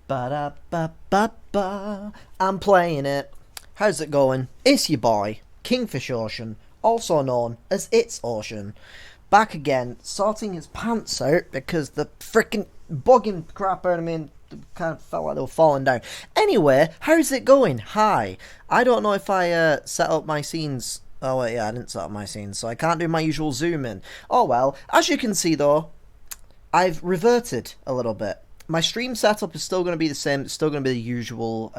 Ba-da-ba-ba-ba. I'm playing it. How's it going? It's your boy, KingFishOcean, also known as It's Ocean. Back again, sorting his pants out because the freaking bugging crap out of me and kind of felt like they were falling down. Anyway, how's it going? Hi. I don't know if I set up my scenes. Oh, wait, yeah, I didn't set up my scenes, so I can't do my usual zoom in. Oh, well. As you can see, though, I've reverted a little bit. My stream setup is still going to be the same. It's still going to be the usual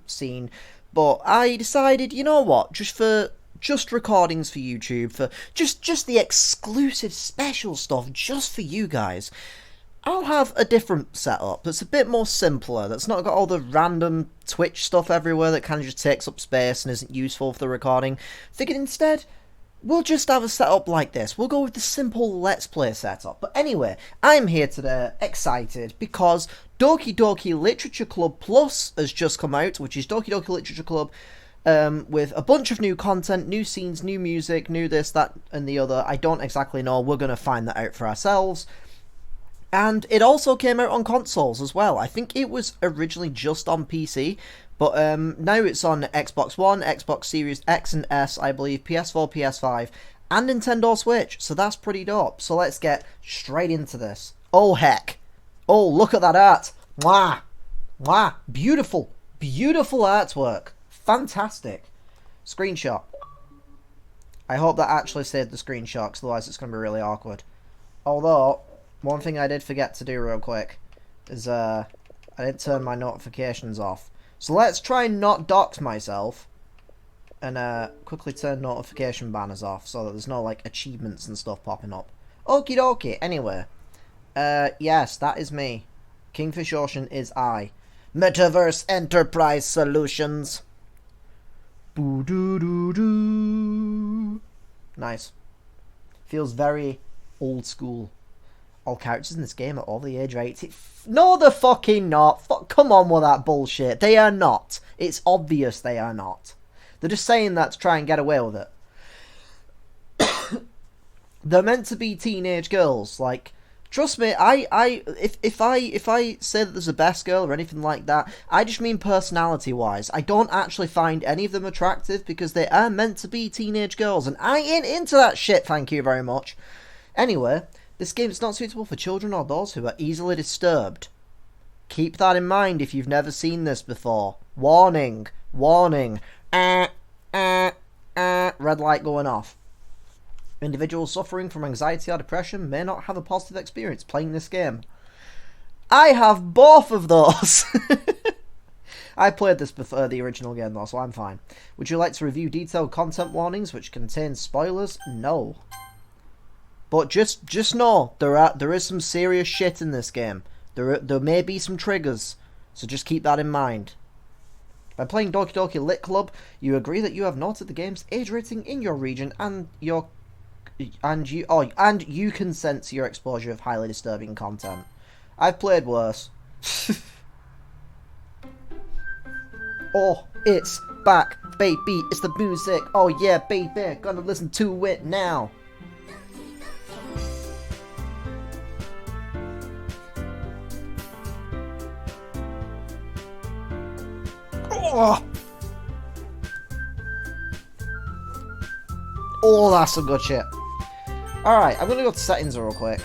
scene. But I decided, you know what? Just recordings for YouTube, for just the exclusive special stuff just for you guys, I'll have a different setup that's a bit more simpler, that's not got all the random Twitch stuff everywhere that kind of just takes up space and isn't useful for the recording. Figured instead, we'll just have a setup like this. We'll go with the simple Let's Play setup. But anyway, I'm here today, excited, because Doki Doki Literature Club Plus has just come out, which is Doki Doki Literature Club, with a bunch of new content, new scenes, new music, new this, that, and the other. I don't exactly know. We're going to find that out for ourselves. And it also came out on consoles as well. I think it was originally just on PC, but now it's on Xbox One, Xbox Series X and S, I believe, PS4, PS5, and Nintendo Switch. So that's pretty dope. So let's get straight into this. Oh, heck. Oh, look at that art. Mwah. Mwah. Beautiful. Beautiful artwork. Fantastic. Screenshot. I hope that actually saved the screenshot, because otherwise it's going to be really awkward. Although, one thing I did forget to do real quick is I didn't turn my notifications off. So let's try and not dox myself and quickly turn notification banners off so that there's no like achievements and stuff popping up. Okie dokie. Anyway, yes, that is me. KingFishOcean is I. Metaverse Enterprise Solutions. Boo doo doo doo. Nice. Feels very old school. All characters in this game are over the age of 18. No, they're fucking not. Come on with that bullshit. They are not. It's obvious they are not. They're just saying that to try and get away with it. They're meant to be teenage girls. Like, trust me, if I say that there's a best girl or anything like that, I just mean personality-wise. I don't actually find any of them attractive because they are meant to be teenage girls, and I ain't into that shit, thank you very much. Anyway, this game is not suitable for children or those who are easily disturbed. Keep that in mind if you've never seen this before. Warning. Warning. Red light going off. Individuals suffering from anxiety or depression may not have a positive experience playing this game. I have both of those. I played this before the original game though, so I'm fine. Would you like to review detailed content warnings which contain spoilers? No. But just know there is some serious shit in this game. There may be some triggers, so just keep that in mind. By playing Doki Doki Lit Club, you agree that you have noted the game's age rating in your region and you consent to your exposure of highly disturbing content. I've played worse. Oh, it's back, baby! It's the music. Oh yeah, baby! Gonna listen to it now. Oh, that's some good shit. Alright, I'm going to go to settings real quick.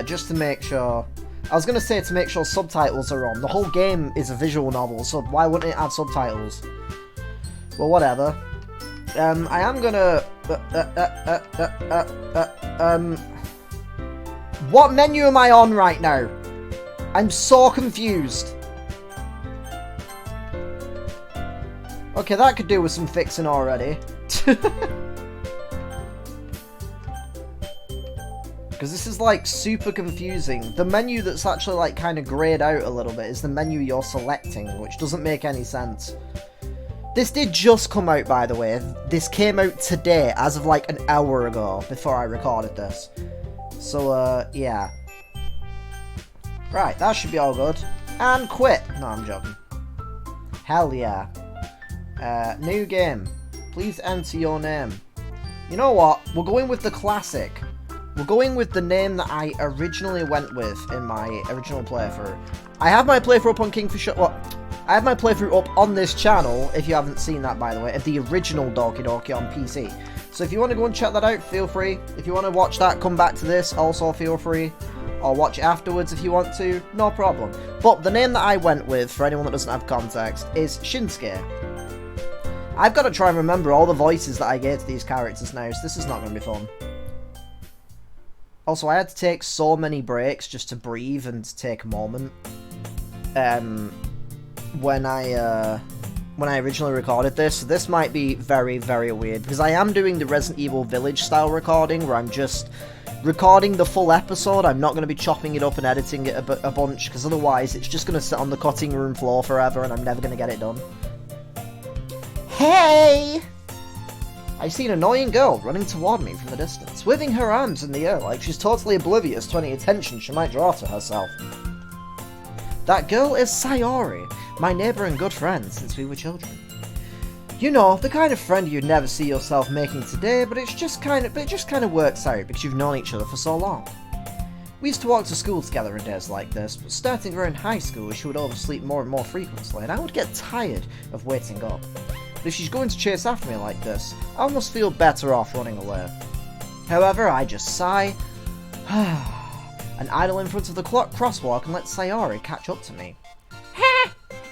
Just to make sure... I was going to say to make sure subtitles are on. The whole game is a visual novel, so why wouldn't it have subtitles? Well, whatever. I am going to... What menu am I on right now? I'm so confused. Okay, that could do with some fixing already. Because this is like super confusing. The menu that's actually like kind of greyed out a little bit is the menu you're selecting, which doesn't make any sense. This did just come out, by the way. This came out today, as of like an hour ago, before I recorded this. So, yeah. Right, that should be all good. And quit. No, I'm joking. Hell yeah. New game. Please enter your name. You know what? We're going with the classic. We're going with the name that I originally went with in my original playthrough. I have my playthrough up on KingFishOcean. Well, I have my playthrough up on this channel, if you haven't seen that, by the way, of the original Doki Doki on PC. So if you want to go and check that out, feel free. If you want to watch that, come back to this, also feel free. Or watch it afterwards if you want to, no problem. But the name that I went with, for anyone that doesn't have context, is Shinsuke. I've got to try and remember all the voices that I gave to these characters now, so this is not going to be fun. Also, I had to take so many breaks just to breathe and to take a moment. When I originally recorded this, so this might be very, very weird, because I am doing the Resident Evil Village style recording, where I'm just recording the full episode. I'm not going to be chopping it up and editing it a bunch, because otherwise it's just going to sit on the cutting room floor forever, and I'm never going to get it done. Hey! I see an annoying girl running toward me from the distance, waving her arms in the air like she's totally oblivious to any attention she might draw to herself. That girl is Sayori, my neighbour and good friend since we were children. You know, the kind of friend you'd never see yourself making today, but it just kind of works out because you've known each other for so long. We used to walk to school together in days like this, but starting around high school she would oversleep more and more frequently, and I would get tired of waiting up. But if she's going to chase after me like this, I almost feel better off running away. However, I just sigh, and idle in front of the crosswalk and let Sayori catch up to me.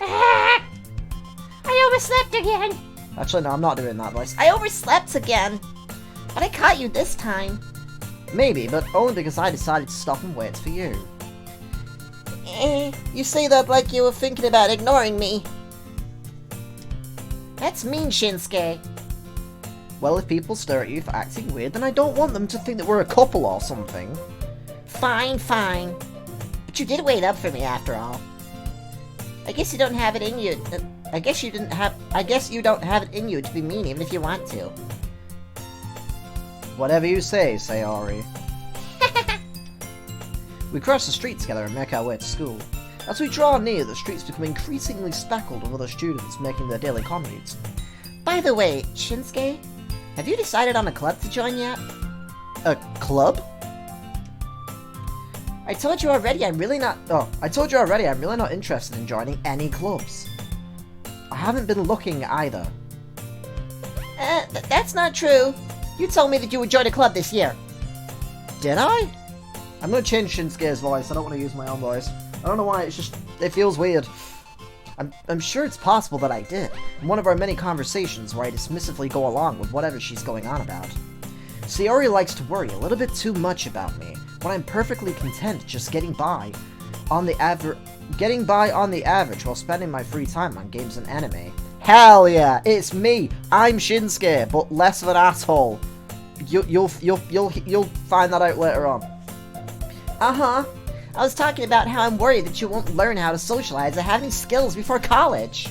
I overslept again. Actually, no, I'm not doing that voice. I overslept again. But I caught you this time. Maybe, but only because I decided to stop and wait for you. You say that like you were thinking about ignoring me. That's mean, Shinsuke. Well, if people stare at you for acting weird, then I don't want them to think that we're a couple or something. Fine, fine. But you did wait up for me after all. I guess you don't have it in you. I guess you don't have it in you to be mean even if you want to. Whatever you say, Sayori. We cross the street together and make our way to school. As we draw near, the streets become increasingly speckled with other students making their daily commutes. By the way, Shinsuke, have you decided on a club to join yet? A club? I told you already I'm really not interested in joining any clubs. I haven't been looking either. That's not true. You told me that you would join a club this year. Did I? I'm gonna change Shinsuke's voice. I don't want to use my own voice. I don't know why, it feels weird. I'm sure it's possible that I did, in one of our many conversations where I dismissively go along with whatever she's going on about. Sayori likes to worry a little bit too much about me, when I'm perfectly content just getting by on the average while spending my free time on games and anime. Hell yeah, it's me! I'm Shinsuke, but less of an asshole. You'll find that out later on. Uh-huh. I was talking about how I'm worried that you won't learn how to socialize or have any skills before college.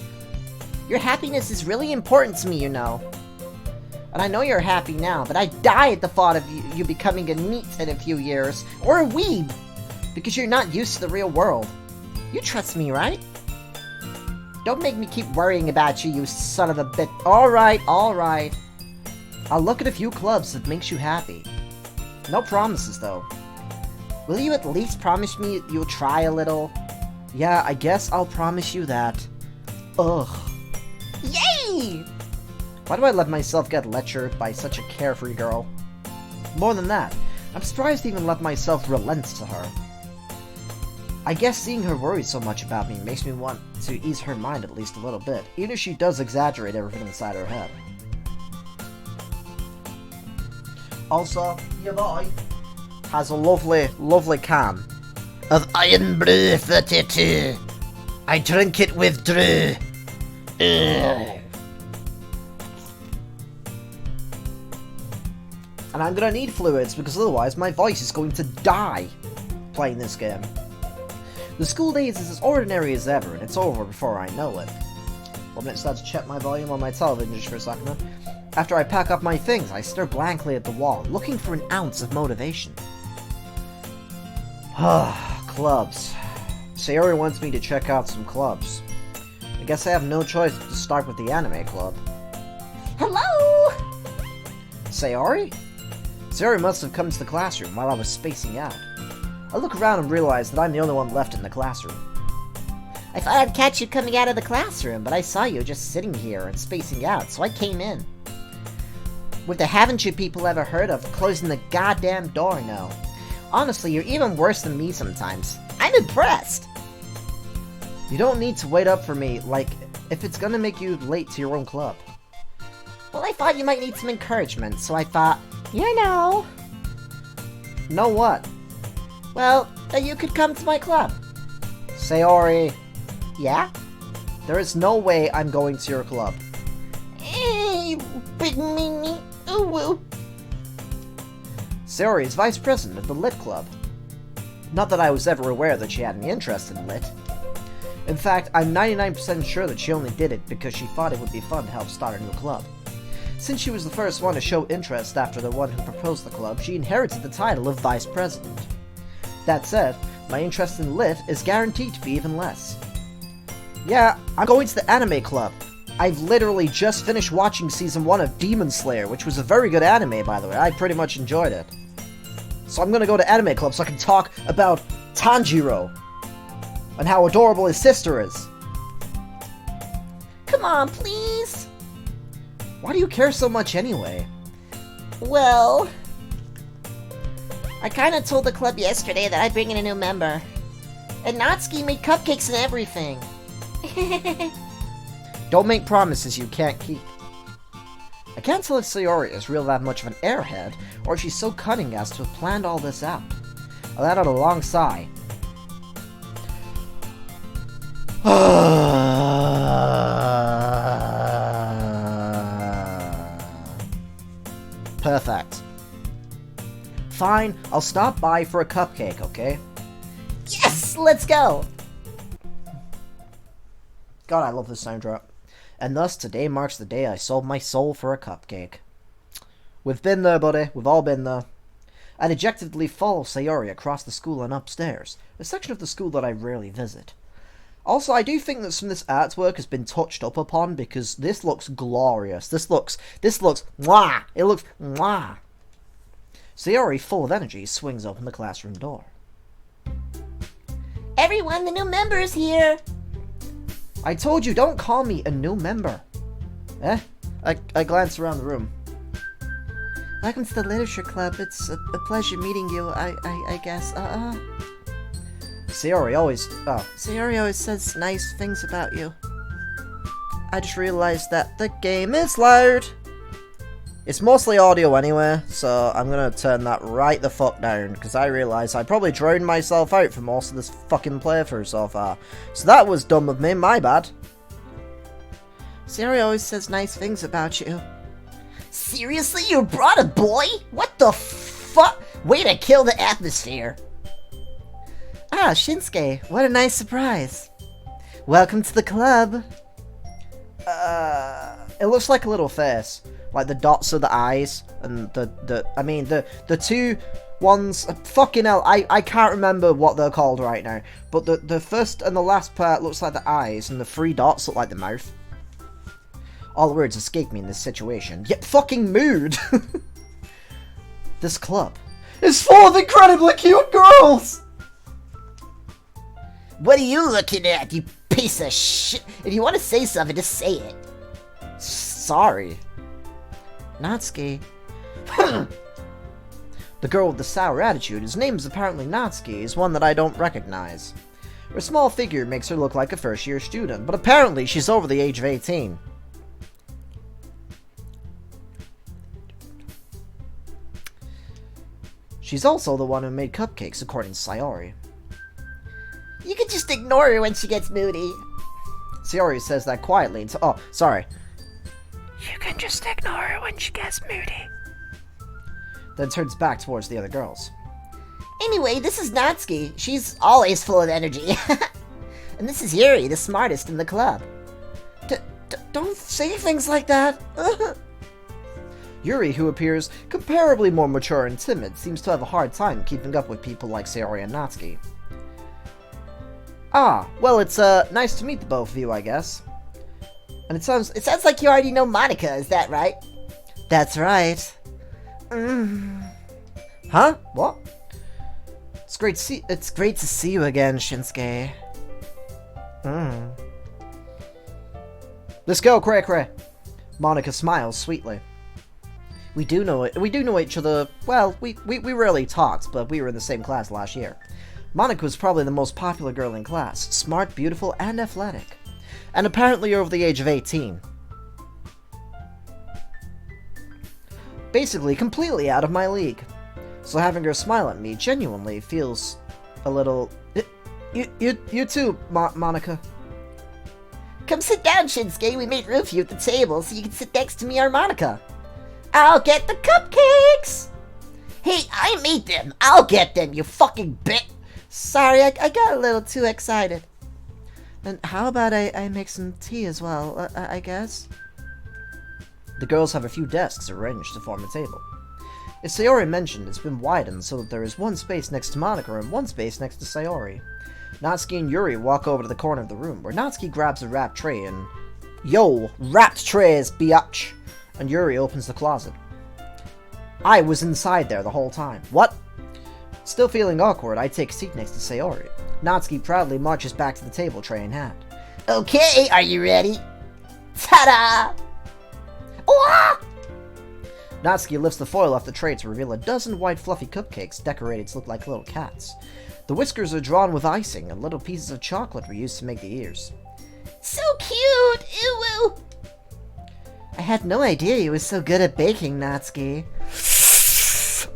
Your happiness is really important to me, you know. And I know you're happy now, but I die at the thought of you becoming a NEET in a few years, or a weeb, because you're not used to the real world. You trust me, right? Don't make me keep worrying about you, you son of a bitch. Alright. I'll look at a few clubs that makes you happy. No promises, though. Will you at least promise me you'll try a little? Yeah, I guess I'll promise you that. Ugh. Yay! Why do I let myself get lectured by such a carefree girl? More than that, I'm surprised to even let myself relent to her. I guess seeing her worried so much about me makes me want to ease her mind at least a little bit, even if she does exaggerate everything inside her head. Also, your boy has a lovely, lovely can of Iron Brew 32. I drink it with Drew. Ugh. And I'm gonna need fluids because otherwise my voice is going to die playing this game. The school days is as ordinary as ever, and it's over before I know it. 1 minute start to check my volume on my television just for a second. After I pack up my things, I stare blankly at the wall, looking for an ounce of motivation. Clubs. Sayori wants me to check out some clubs. I guess I have no choice but to start with the anime club. Hello? Sayori? Sayori must have come to the classroom while I was spacing out. I look around and realize that I'm the only one left in the classroom. I thought I'd catch you coming out of the classroom, but I saw you just sitting here and spacing out, so I came in. With the haven't you people ever heard of closing the goddamn door now? Honestly, you're even worse than me sometimes. I'm impressed! You don't need to wait up for me, like, if it's gonna make you late to your own club. Well, I thought you might need some encouragement, so I thought, you know... Know what? Well, that you could come to my club. Sayori, Yeah? there is no way I'm going to your club. Hey, big meanie, ooh woo. Sayori is vice president of the Lit Club. Not that I was ever aware that she had any interest in Lit. In fact, I'm 99% sure that she only did it because she thought it would be fun to help start a new club. Since she was the first one to show interest after the one who proposed the club, she inherited the title of vice president. That said, my interest in Lit is guaranteed to be even less. Yeah, I'm going to the anime club. I've literally just finished watching season 1 of Demon Slayer, which was a very good anime, by the way. I pretty much enjoyed it. So I'm gonna go to anime club so I can talk about Tanjiro and how adorable his sister is. Come on, please. Why do you care so much anyway? Well... I kinda told the club yesterday that I'd bring in a new member. And Natsuki made cupcakes and everything. Don't make promises you can't keep. I can't tell if Sayori is really that much of an airhead, or if she's so cunning as to have planned all this out. I let out a long sigh. Perfect. Fine, I'll stop by for a cupcake, okay? Yes! Let's go! God, I love this soundtrack. And thus, today marks the day I sold my soul for a cupcake. We've been there, buddy. We've all been there. I dejectedly follow Sayori across the school and upstairs, a section of the school that I rarely visit. Also, I do think that some of this artwork has been touched up upon because this looks glorious. This looks mwah! It looks mwah! Sayori, full of energy, swings open the classroom door. Everyone, the new member is here! I told you, don't call me a new member. I glance around the room. Welcome to the Literature Club. It's a pleasure meeting you, I guess. Sayori always says nice things about you. I just realized that the game is loud. It's mostly audio anyway, so I'm gonna turn that right the fuck down, because I realize I probably drowned myself out for most of this fucking playthrough so far. So that was dumb of me, my bad. Sayori always says nice things about you. Seriously? You brought a boy? What the fuck? Way to kill the atmosphere. Ah, Shinsuke, what a nice surprise. Welcome to the club. It looks like a little face. Like the dots are the eyes, and the two ones, fucking hell, I can't remember what they're called right now, but the first and the last part looks like the eyes, and the three dots look like the mouth. All the words escape me in this situation, yet fucking mood! This club is full of incredibly cute girls! What are you looking at, you piece of shit? If you want to say something, just say it. Sorry. Natsuki. The girl with the sour attitude, whose name is apparently Natsuki, is one that I don't recognize. Her small figure makes her look like a first-year student, but apparently she's over the age of 18. She's also the one who made cupcakes, according to Sayori. You can just ignore her when she gets moody. Sayori says that quietly until— oh, sorry. You can just ignore her when she gets moody. Then turns back towards the other girls. Anyway, this is Natsuki. She's always full of energy. And this is Yuri, the smartest in the club. Don't say things like that. Yuri, who appears comparably more mature and timid, seems to have a hard time keeping up with people like Sayori and Natsuki. Ah, well, it's nice to meet the both of you, I guess. And it sounds like you already know Monika, is that right? That's right. Huh? What? It's great to see you again, Shinsuke. Let's go, cray cray. Monika smiles sweetly. We do know each other. Well, we rarely talked, but we were in the same class last year. Monika was probably the most popular girl in class, smart, beautiful, and athletic. And apparently over the age of 18. Basically, completely out of my league. So having her smile at me genuinely feels a little... You too, Monika. Come sit down, Shinsuke. We made room for you at the table so you can sit next to me or Monika. I'll get the cupcakes! Hey, I made them! I'll get them, you fucking bitch! Sorry, I got a little too excited. And how about I make some tea as well, I guess? The girls have a few desks arranged to form a table. As Sayori mentioned, it's been widened so that there is one space next to Monika and one space next to Sayori. Natsuki and Yuri walk over to the corner of the room, where Natsuki grabs a wrapped tray and... Yo, wrapped trays, biatch! And Yuri opens the closet. I was inside there the whole time. What? Still feeling awkward, I take a seat next to Sayori. Natsuki proudly marches back to the table, tray in hand. Okay, are you ready? Ta-da! Wah! Natsuki lifts the foil off the tray to reveal a dozen white fluffy cupcakes decorated to look like little cats. The whiskers are drawn with icing, and little pieces of chocolate were used to make the ears. So cute! Ew! I had no idea you were so good at baking, Natsuki.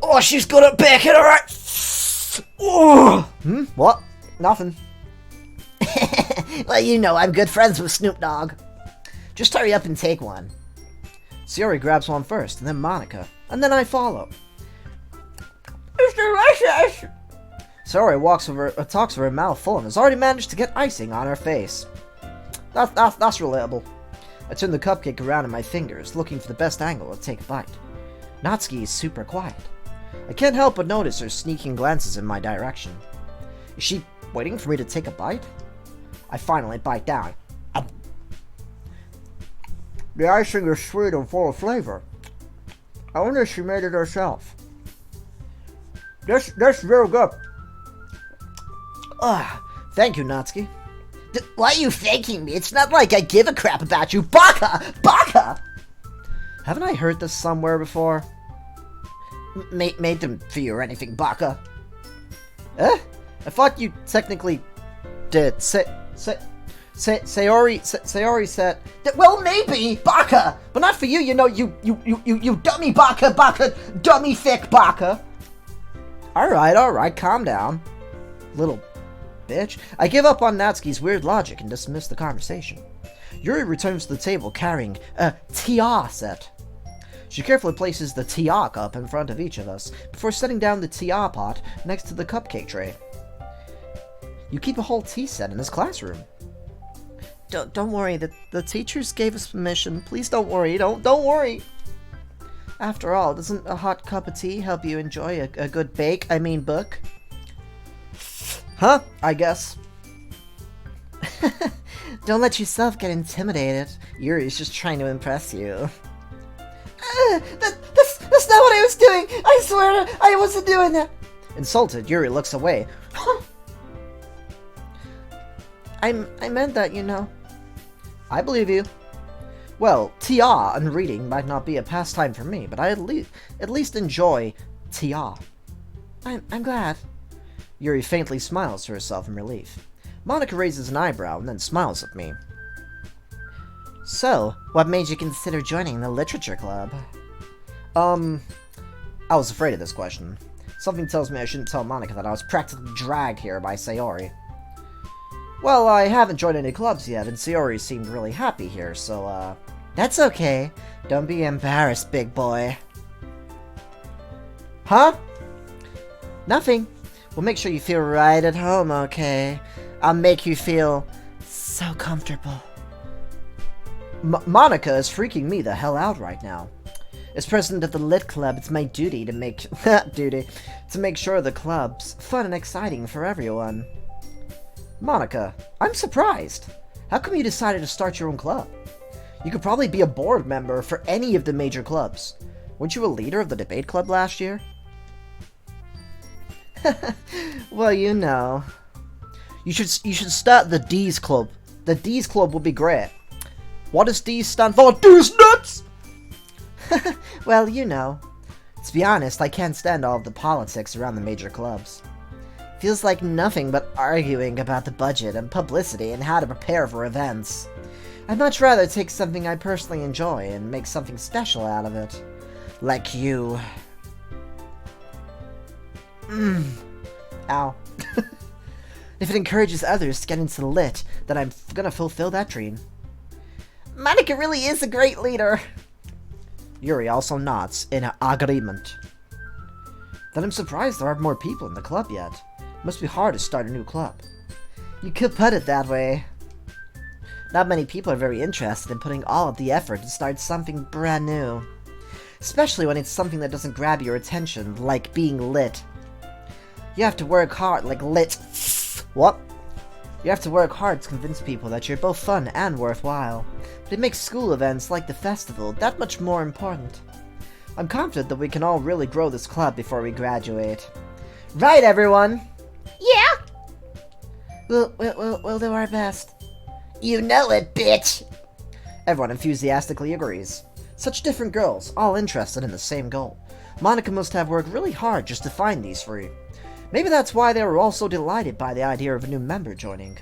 Oh, she's good at baking, alright! Oh. What? Nothing. Well, you know, I'm good friends with Snoop Dogg. Just hurry up and take one. Sayori grabs one first, and then Monika, and then I follow. It's delicious! Sayori talks with her mouth full and has already managed to get icing on her face. That's relatable. I turn the cupcake around in my fingers, looking for the best angle to take a bite. Natsuki is super quiet. I can't help but notice her sneaking glances in my direction. Is she waiting for me to take a bite? I finally bite down. The icing is sweet and full of flavor. I wonder if she made it herself. That's real good. Thank you, Natsuki. Why are you thanking me? It's not like I give a crap about you. Baka! Baka! Haven't I heard this somewhere before? Made them for you or anything, Baka. I thought you technically did. Sayori said... Well, maybe, Baka! But not for you, you know, you dummy Baka, dummy thick Baka! Alright, calm down. Little bitch. I give up on Natsuki's weird logic and dismiss the conversation. Yuri returns to the table carrying a tia set. She carefully places the tia cup in front of each of us before setting down the tia pot next to the cupcake tray. You keep a whole tea set in this classroom. Don't worry, the teachers gave us permission. Please don't worry, don't worry. After all, doesn't a hot cup of tea help you enjoy a good book? Huh? I guess. Don't let yourself get intimidated. Yuri's just trying to impress you. That's not what I was doing! I swear I wasn't doing that! Insulted, Yuri looks away. I meant that, you know. I believe you. Well, tia and reading might not be a pastime for me, but I at least enjoy tia. I'm glad. Yuri faintly smiles to herself in relief. Monika raises an eyebrow and then smiles at me. So, what made you consider joining the literature club? I was afraid of this question. Something tells me I shouldn't tell Monika that I was practically dragged here by Sayori. Well, I haven't joined any clubs yet, and Sayori seemed really happy here, so, That's okay. Don't be embarrassed, big boy. Huh? Nothing. We'll make sure you feel right at home, okay? I'll make you feel so comfortable. Monika is freaking me the hell out right now. As president of the Lit Club, it's my duty to make sure the club's fun and exciting for everyone. Monika, I'm surprised. How come you decided to start your own club? You could probably be a board member for any of the major clubs. Weren't you a leader of the debate club last year? Well, you know. You should start the D's Club. The D's Club would be great. What does D stand for? D's nuts! Well, you know. To be honest, I can't stand all of the politics around the major clubs. Feels like nothing but arguing about the budget and publicity and how to prepare for events. I'd much rather take something I personally enjoy and make something special out of it. Like you. Ow. If it encourages others to get into the lit, then I'm gonna fulfill that dream. Monika really is a great leader. Yuri also nods in agreement. Then I'm surprised there aren't more people in the club yet. It must be hard to start a new club. You could put it that way. Not many people are very interested in putting all of the effort to start something brand new. Especially when it's something that doesn't grab your attention, like being lit. You have to work hard, like lit. What? You have to work hard to convince people that you're both fun and worthwhile. But it makes school events like the festival that much more important. I'm confident that we can all really grow this club before we graduate. Right, everyone? Yeah? We'll do our best. You know it, bitch! Everyone enthusiastically agrees. Such different girls, all interested in the same goal. Monika must have worked really hard just to find these three. Maybe that's why they were all so delighted by the idea of a new member joining.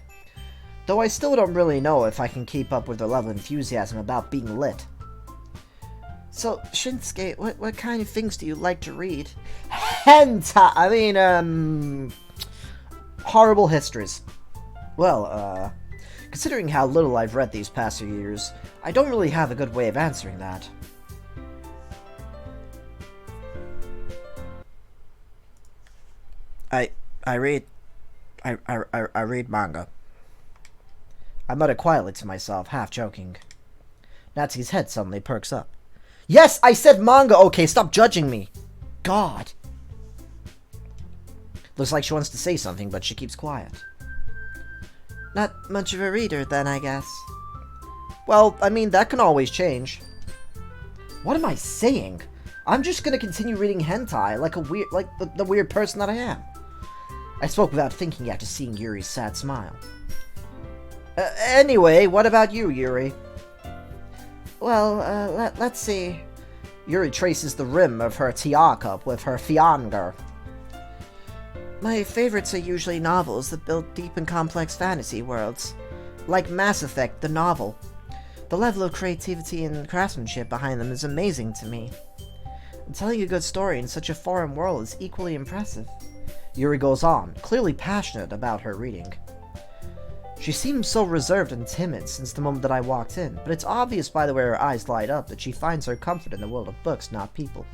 Though I still don't really know if I can keep up with their level of enthusiasm about being lit. So, Shinsuke, what kind of things do you like to read? Horrible histories. Well, considering how little I've read these past few years, I don't really have a good way of answering that. I read manga. I muttered quietly to myself, half joking. Natsuki's head suddenly perks up. Yes, I said manga! Okay, stop judging me! God! Looks like she wants to say something, but she keeps quiet. Not much of a reader, then, I guess. Well, I mean, that can always change. What am I saying? I'm just gonna continue reading hentai like the weird person that I am. I spoke without thinking after seeing Yuri's sad smile. Anyway, what about you, Yuri? Well, let's see. Yuri traces the rim of her tea cup with her finger. My favorites are usually novels that build deep and complex fantasy worlds. Like Mass Effect, the novel. The level of creativity and craftsmanship behind them is amazing to me. And telling a good story in such a foreign world is equally impressive. Yuri goes on, clearly passionate about her reading. She seems so reserved and timid since the moment that I walked in, but it's obvious by the way her eyes light up that she finds her comfort in the world of books, not people.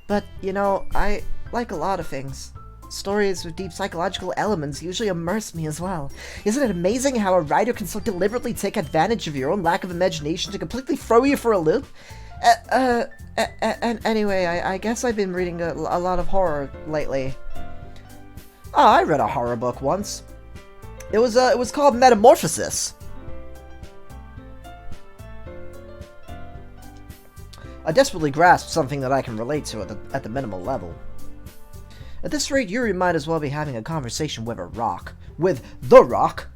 But, you know, I like a lot of things. Stories with deep psychological elements usually immerse me as well. Isn't it amazing how a writer can so deliberately take advantage of your own lack of imagination to completely throw you for a loop? Anyway, I guess I've been reading a lot of horror lately. Oh, I read a horror book once. It was called Metamorphosis. I desperately grasped something that I can relate to at the minimal level. At this rate, Yuri might as well be having a conversation with a rock. With the rock?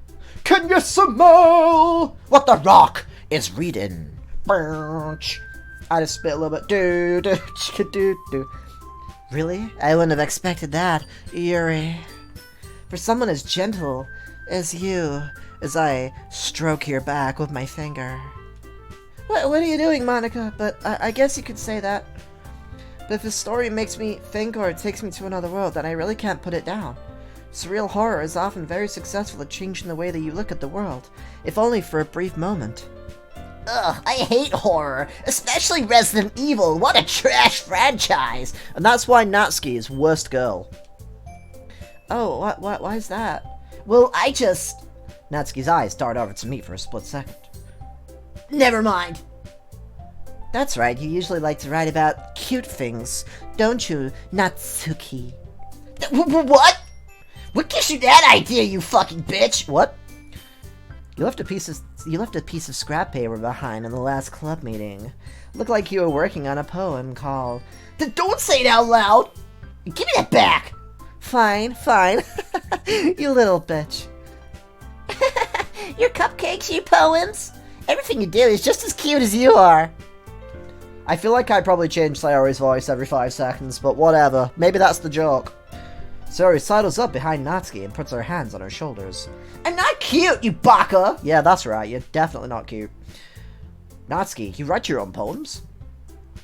Can you smell what the rock is reading? I just spit a little bit. Do. Really? I wouldn't have expected that, Yuri. For someone as gentle as you, as I stroke your back with my finger. What are you doing, Monika? But I guess you could say that. But if a story makes me think or it takes me to another world, then I really can't put it down. Surreal horror is often very successful at changing the way that you look at the world, if only for a brief moment. Ugh, I hate horror, especially Resident Evil. What a trash franchise! And that's why Natsuki is worst girl. Oh, why is that? Well, I just... Natsuki's eyes dart over to me for a split second. Never mind. That's right, you usually like to write about cute things, don't you, Natsuki? What? What gives you that idea, you fucking bitch? What? You left a piece of scrap paper behind in the last club meeting. Looked like you were working on a poem called... Don't say it out loud! Give me that back! Fine, fine. You little bitch. Your cupcakes, your poems. Everything you do is just as cute as you are. I feel like I probably change Sayori's voice every 5 seconds, but whatever. Maybe that's the joke. Sayori sidles up behind Natsuki and puts her hands on her shoulders. I'm not cute, you baka! Yeah, that's right. You're definitely not cute. Natsuki, you write your own poems?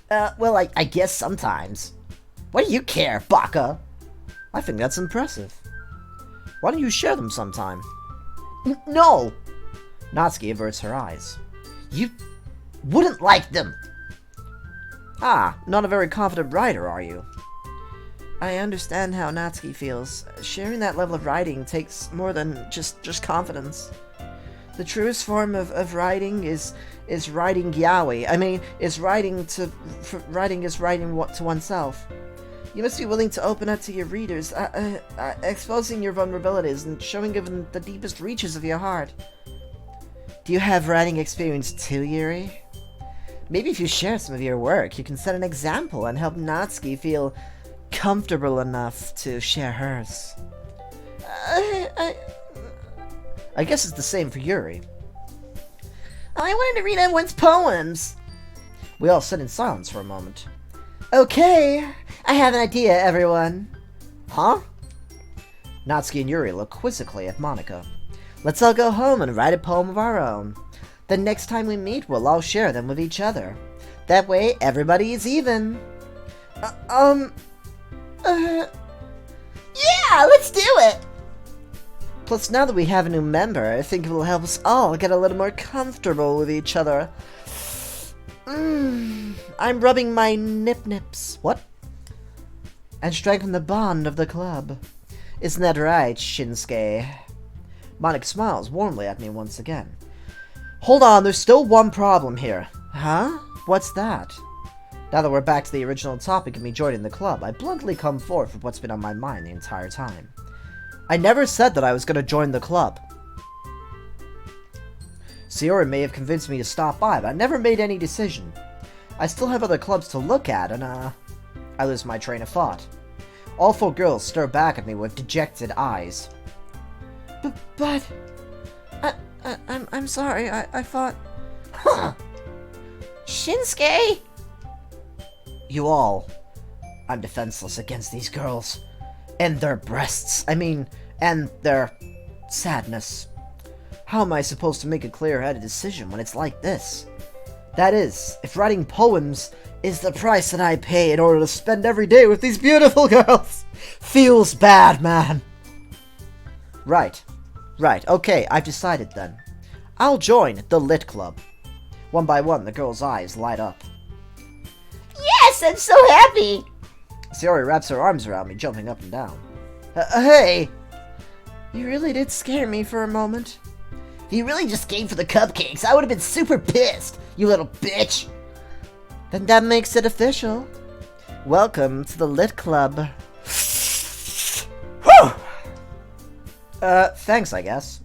Well, I guess sometimes. What do you care, baka? I think that's impressive. Why don't you share them sometime? No! Natsuki averts her eyes. You wouldn't like them. Ah, not a very confident writer, are you? I understand how Natsuki feels. Sharing that level of writing takes more than just confidence. The truest form of writing is writing yaoi. I mean, writing is writing what to oneself. You must be willing to open up to your readers, exposing your vulnerabilities and showing them the deepest reaches of your heart. Do you have writing experience too, Yuri? Maybe if you share some of your work, you can set an example and help Natsuki feel comfortable enough to share hers. I guess it's the same for Yuri. I wanted to read everyone's poems. We all sit in silence for a moment. Okay, I have an idea, everyone. Huh? Natsuki and Yuri look quizzically at Monika. Let's all go home and write a poem of our own. The next time we meet, we'll all share them with each other. That way, everybody is even. Yeah, let's do it! Plus, now that we have a new member, I think it will help us all get a little more comfortable with each other. I'm rubbing my nip-nips. What? And strengthen the bond of the club. Isn't that right, Shinsuke? Monika smiles warmly at me once again. Hold on, there's still one problem here. Huh? What's that? Now that we're back to the original topic of me joining the club, I bluntly come forth with what's been on my mind the entire time. I never said that I was going to join the club. Sayori may have convinced me to stop by, but I never made any decision. I still have other clubs to look at, and I lose my train of thought. All 4 girls stare back at me with dejected eyes. But... I'm sorry, I thought... Huh. Shinsuke? You all. I'm defenseless against these girls. And their breasts. And their sadness. How am I supposed to make a clear-headed decision when it's like this? That is, if writing poems is the price that I pay in order to spend every day with these beautiful girls. Feels bad, man. Right, okay, I've decided then. I'll join the Lit Club. One by one, the girls' eyes light up. Yes, I'm so happy! Sayori wraps her arms around me, jumping up and down. Hey! You really did scare me for a moment. If you really just came for the cupcakes, I would have been super pissed, you little bitch! Then that makes it official. Welcome to the Lit Club. Whew! Thanks, I guess.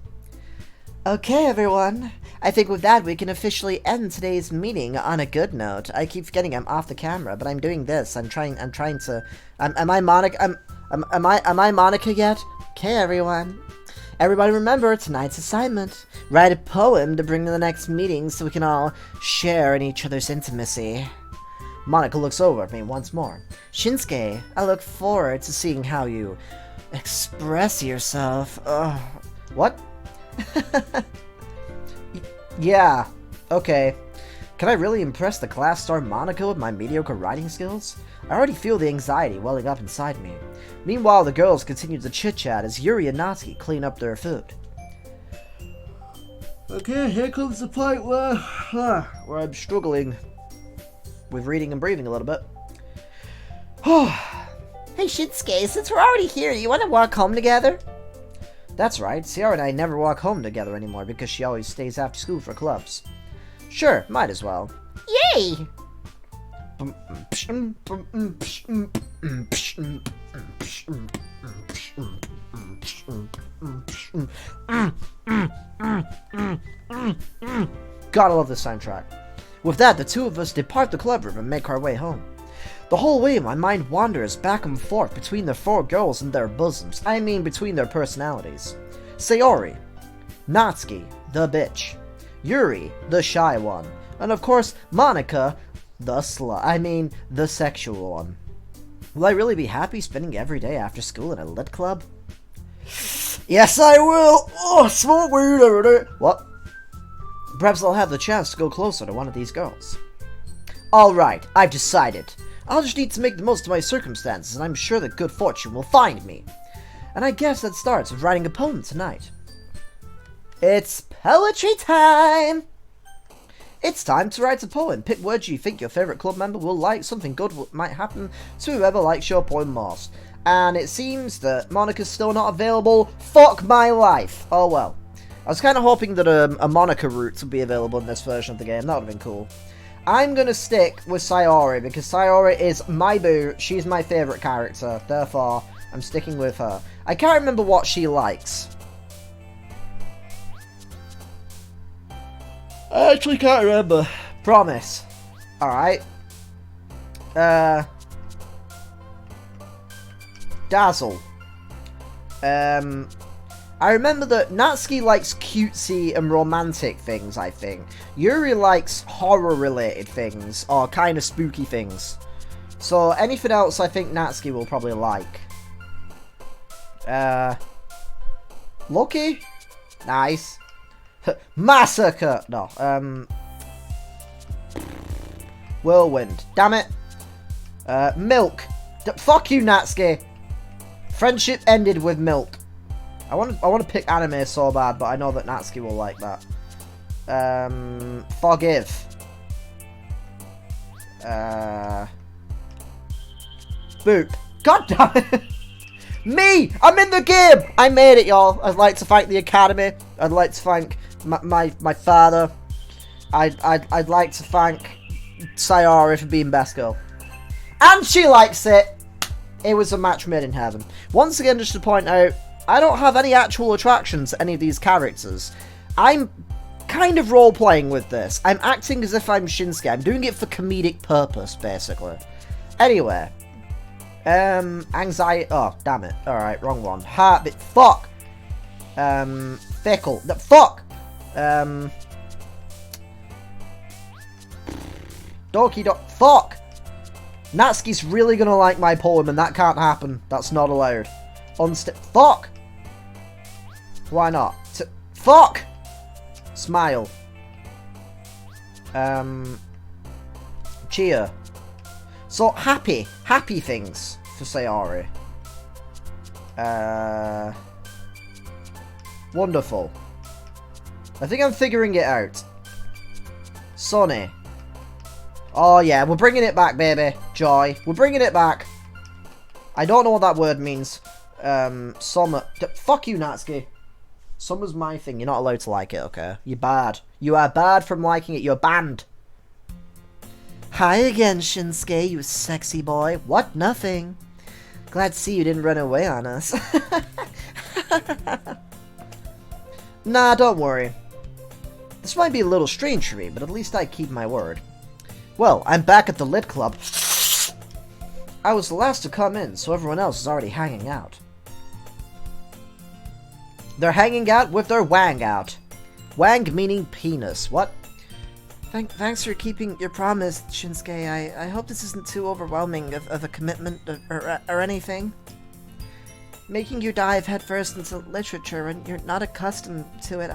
Okay, everyone. I think with that we can officially end today's meeting on a good note. I keep forgetting I'm off the camera, but I'm doing this. I'm trying to... Am I Monika? Am I Monika yet? Okay, everyone. Everybody remember tonight's assignment. Write a poem to bring to the next meeting so we can all share in each other's intimacy. Monika looks over at me once more. Shinsuke, I look forward to seeing how you express yourself. Ugh. What? Yeah, okay. Can I really impress the class star Monika with my mediocre writing skills? I already feel the anxiety welling up inside me. Meanwhile, the girls continue to chit-chat as Yuri and Natsuki clean up their food. Okay, here comes the point where I'm struggling with reading and breathing a little bit. Hey Shinsuke, since we're already here, you want to walk home together? That's right, Sayori and I never walk home together anymore because she always stays after school for clubs. Sure, might as well. Yay! Gotta love this soundtrack. With that, the two of us depart the club room and make our way home. The whole way my mind wanders back and forth between the 4 girls and their bosoms. I mean between their personalities. Sayori, Natsuki, the bitch, Yuri, the shy one, and of course Monika, the the sexual one. Will I really be happy spending every day after school in a lit club? Yes, I will! Oh, smoke weed every day! What? Perhaps I'll have the chance to go closer to one of these girls. Alright, I've decided. I'll just need to make the most of my circumstances, and I'm sure that good fortune will find me. And I guess that starts with writing a poem tonight. It's poetry time! It's time to write a poem. Pick words you think your favourite club member will like. Something good might happen to whoever likes your poem most. And it seems that Monika's still not available. Fuck my life. Oh well. I was kind of hoping that a Monika route would be available in this version of the game. That would have been cool. I'm going to stick with Sayori because Sayori is my boo. She's my favourite character. Therefore, I'm sticking with her. I can't remember what she likes. I actually can't remember. Promise. Alright. Dazzle. I remember that Natsuki likes cutesy and romantic things, I think. Yuri likes horror-related things, or kind of spooky things. So, anything else I think Natsuki will probably like. Lucky? Nice. Massacre! No, Whirlwind. Damn it. Milk. Fuck you, Natsuki. Friendship ended with milk. I want to pick anime so bad, but I know that Natsuki will like that. Forgive. Boop. God damn it! Me! I'm in the game! I made it, y'all. I'd like to thank the Academy. I'd like to thank my father. I'd like to thank Sayori for being best girl. And she likes it! It was a match made in heaven. Once again, just to point out, I don't have any actual attractions to any of these characters. I'm kind of role-playing with this. I'm acting as if I'm Shinsuke. I'm doing it for comedic purpose, basically. Anyway. Anxiety. Oh, damn it. Alright, wrong one. Heartbeat. Fuck! Fickle. Fuck! Doki Doki. Fuck! Natsuki's really gonna like my poem, and that can't happen. That's not allowed. Fuck! Why not? Fuck! Smile. Cheer. So, happy. Happy things for Sayori. Wonderful. I think I'm figuring it out. Sunny. Oh yeah, we're bringing it back, baby. Joy. We're bringing it back. I don't know what that word means. Summer. Fuck you, Natsuki. Summer's my thing. You're not allowed to like it, okay? You're bad. You are bad from liking it. You're banned. Hi again, Shinsuke, you sexy boy. What? Nothing. Glad to see you didn't run away on us. Nah, don't worry. This might be a little strange for me, but at least I keep my word. Well, I'm back at the Lit Club. I was the last to come in, so everyone else is already hanging out. They're hanging out with their wang out. Wang meaning penis. What? Thanks for keeping your promise, Shinsuke. I hope this isn't too overwhelming of a commitment or anything. Making you dive headfirst into literature when you're not accustomed to it,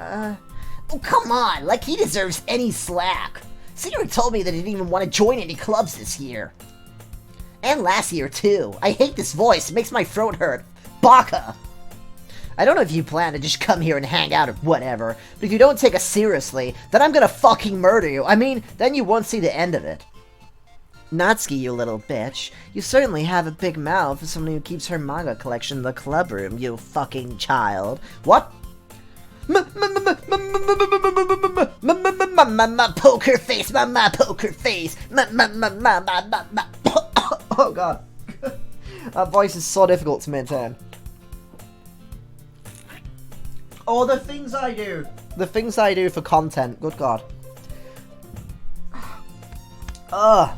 Oh, come on! Like he deserves any slack. Sayori told me that he didn't even want to join any clubs this year. And last year, too. I hate this voice. It makes my throat hurt. Baka! I don't know if you plan to just come here and hang out or whatever, but if you don't take us seriously, then I'm gonna fucking murder you. I mean, then you won't see the end of it. Natsuki, you little bitch. You certainly have a big mouth for someone who keeps her manga collection in the club room, you fucking child. What? Poker face, my poker face. Oh god. That voice is so difficult to maintain. Oh, the things I do. The things I do for content. Good god.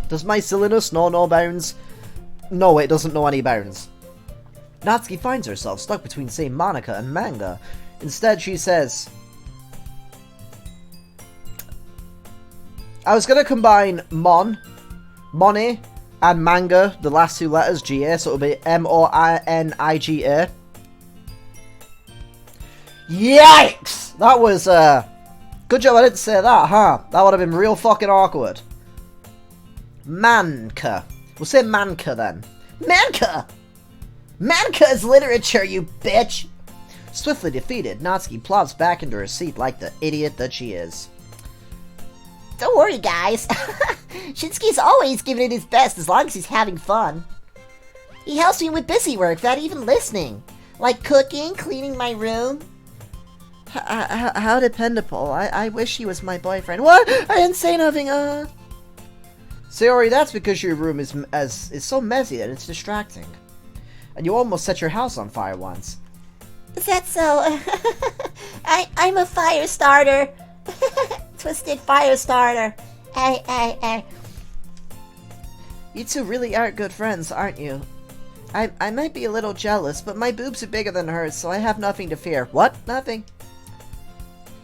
Does my silliness know no bounds? no, it doesn't know any bounds. Natsuki finds herself stuck between, say, Monika and manga. Instead, she says, I was gonna combine Moni, and manga, the last two letters, G-A, so it'll be M-O-I-N-I-G-A. Yikes! That was, good job I didn't say that, huh? That would have been real fucking awkward. Manka. We'll say Manka then. Manka! Manka is literature, you bitch! Swiftly defeated, Natsuki plops back into her seat like the idiot that she is. Don't worry, guys. Shinsuke's always giving it his best as long as he's having fun. He helps me with busy work without even listening. Like cooking, cleaning my room. How dependable. I wish he was my boyfriend. What? I didn't say nothing, Sayori, that's because your room is so messy that it's distracting. And you almost set your house on fire once. Is that so? I'm a fire starter. Twisted fire starter. You two really are good friends, aren't you? I might be a little jealous, but my boobs are bigger than hers, so I have nothing to fear. What? Nothing.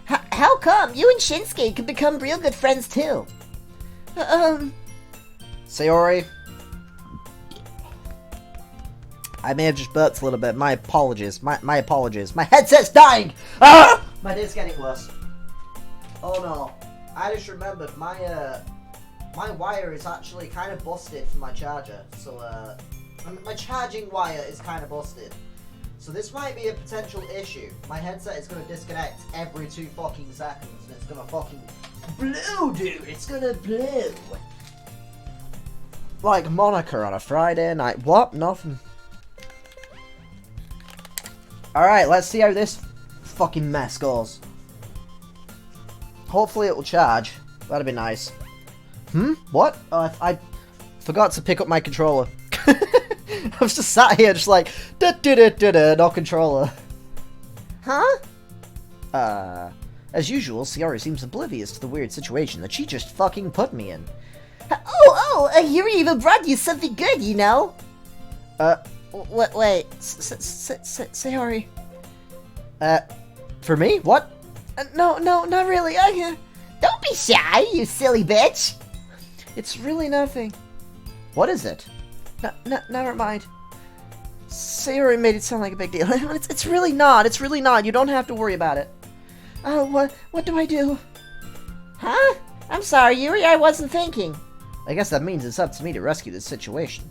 How come? You and Shinsuke could become real good friends too. Sayori, I may have just burped a little bit. My apologies. My apologies. My headset's dying! Ah! My day's getting worse. Oh no. I just remembered my wire is actually kind of busted from my charger. So, my charging wire is kind of busted. So this might be a potential issue. My headset is going to disconnect every 2 fucking seconds and it's going to fucking blow, dude. It's going to blow. Like Monika on a Friday night. What? Nothing. Alright, let's see how this fucking mess goes. Hopefully it will charge. That'd be nice. What? I forgot to pick up my controller. I was just sat here just like, no controller. Huh? As usual, Sayori seems oblivious to the weird situation that she just fucking put me in. Yuri even brought you something good, you know? Wait, Sayori. For me? What? No, not really. Don't be shy, you silly bitch. It's really nothing. What is it? Never mind. Sayori made it sound like a big deal. It's really not. It's really not. You don't have to worry about it. What do I do? Huh? I'm sorry, Yuri. I wasn't thinking. I guess that means it's up to me to rescue this situation.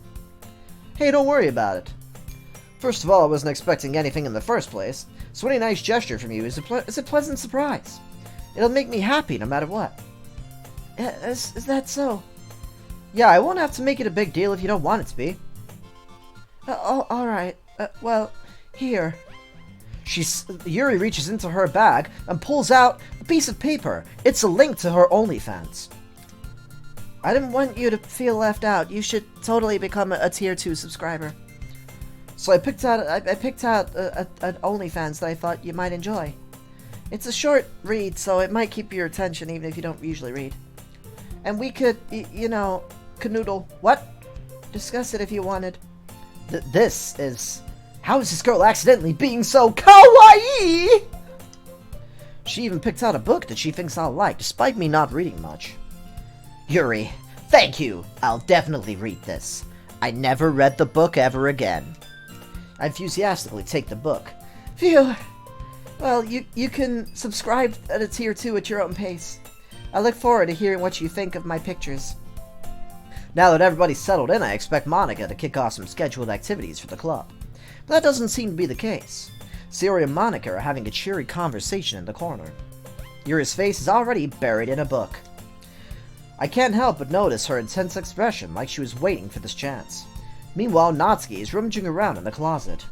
Hey, don't worry about it. First of all, I wasn't expecting anything in the first place, so any nice gesture from you is a pleasant surprise. It'll make me happy no matter what. Is that so? Yeah, I won't have to make it a big deal if you don't want it to be. Alright. Well, here. Yuri reaches into her bag and pulls out a piece of paper. It's a link to her OnlyFans. I didn't want you to feel left out. You should totally become a tier 2 subscriber. So I picked out an OnlyFans that I thought you might enjoy. It's a short read, so it might keep your attention even if you don't usually read. And we could, canoodle. What? Discuss it if you wanted. This is... How is this girl accidentally being so kawaii? She even picked out a book that she thinks I'll like, despite me not reading much. Yuri, thank you. I'll definitely read this. I never read the book ever again. I enthusiastically take the book. Phew. Well, you can subscribe at a tier 2 at your own pace. I look forward to hearing what you think of my pictures. Now that everybody's settled in, I expect Monika to kick off some scheduled activities for the club. But that doesn't seem to be the case. Sayori and Monika are having a cheery conversation in the corner. Yuri's face is already buried in a book. I can't help but notice her intense expression, like she was waiting for this chance. Meanwhile, Natsuki is rummaging around in the closet.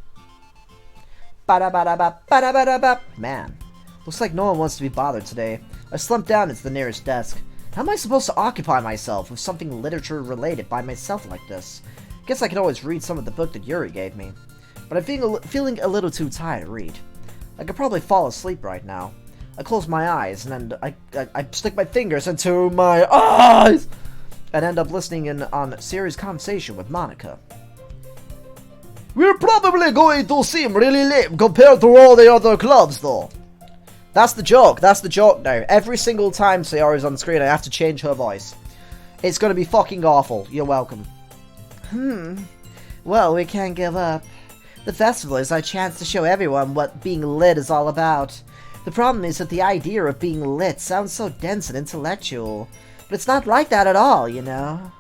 Man, looks like no one wants to be bothered today. I slumped down into the nearest desk. How am I supposed to occupy myself with something literature-related by myself like this? Guess I could always read some of the book that Yuri gave me. But I'm feeling a little too tired to read. I could probably fall asleep right now. I close my eyes, and then I stick my fingers into my eyes! And end up listening in on Sayori's conversation with Monika. We're probably going to seem really lame compared to all the other clubs, though. That's the joke now. Every single time Sayori's on screen, I have to change her voice. It's gonna be fucking awful. You're welcome. Well, we can't give up. The festival is our chance to show everyone what being lit is all about. The problem is that the idea of being lit sounds so dense and intellectual. But it's not like that at all, you know?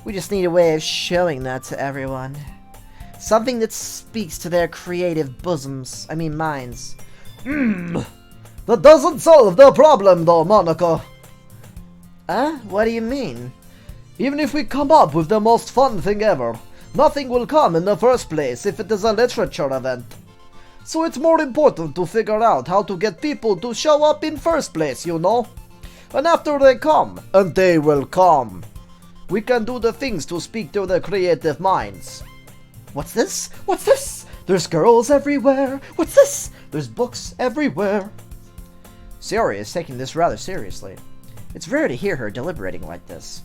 We just need a way of showing that to everyone. Something that speaks to their creative minds. That doesn't solve the problem, though, Monika. What do you mean? Even if we come up with the most fun thing ever, nothing will come in the first place if it is a literature event. So it's more important to figure out how to get people to show up in first place, you know? And after they come, and they will come, we can do the things to speak to their creative minds. What's this? There's girls everywhere. What's this? There's books everywhere. Sayori is taking this rather seriously. It's rare to hear her deliberating like this.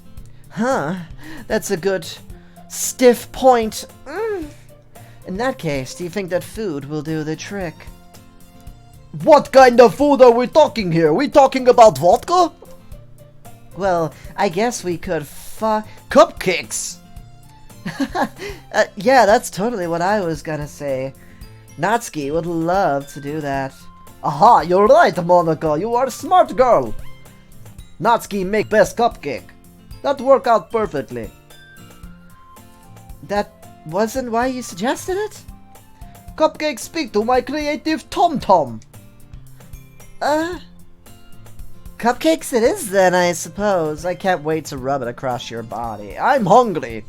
That's a good stiff point. In that case, do you think that food will do the trick? What kind of food are we talking here? We talking about vodka? Well, I guess we could Cupcakes! Yeah, that's totally what I was gonna say. Natsuki would love to do that. Aha, you're right, Monika. You are a smart girl. Natsuki make best cupcake. That work out perfectly. That wasn't why you suggested it? Cupcakes speak to my creative tom-tom. Cupcakes it is then, I suppose. I can't wait to rub it across your body. I'm hungry.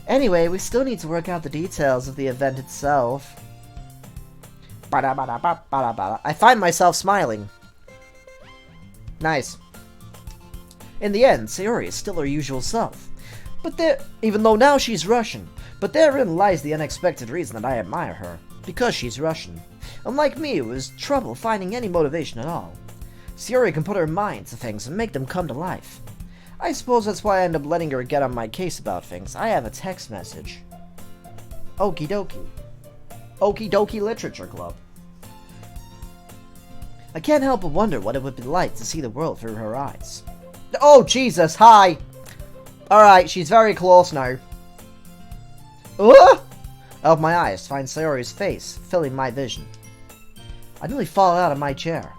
Anyway, we still need to work out the details of the event itself. I find myself smiling. Nice. In the end, Sayori is still her usual self. Even though now she's Russian. But therein lies the unexpected reason that I admire her. Because she's Russian. Unlike me, who has trouble finding any motivation at all. Sayori can put her mind to things and make them come to life. I suppose that's why I end up letting her get on my case about things. I have a text message. Okie dokie. Doki Doki Literature Club. I can't help but wonder what it would be like to see the world through her eyes. Oh, Jesus, hi! Alright, she's very close now. Out of my eyes, find Sayori's face, filling my vision. I nearly fall out of my chair.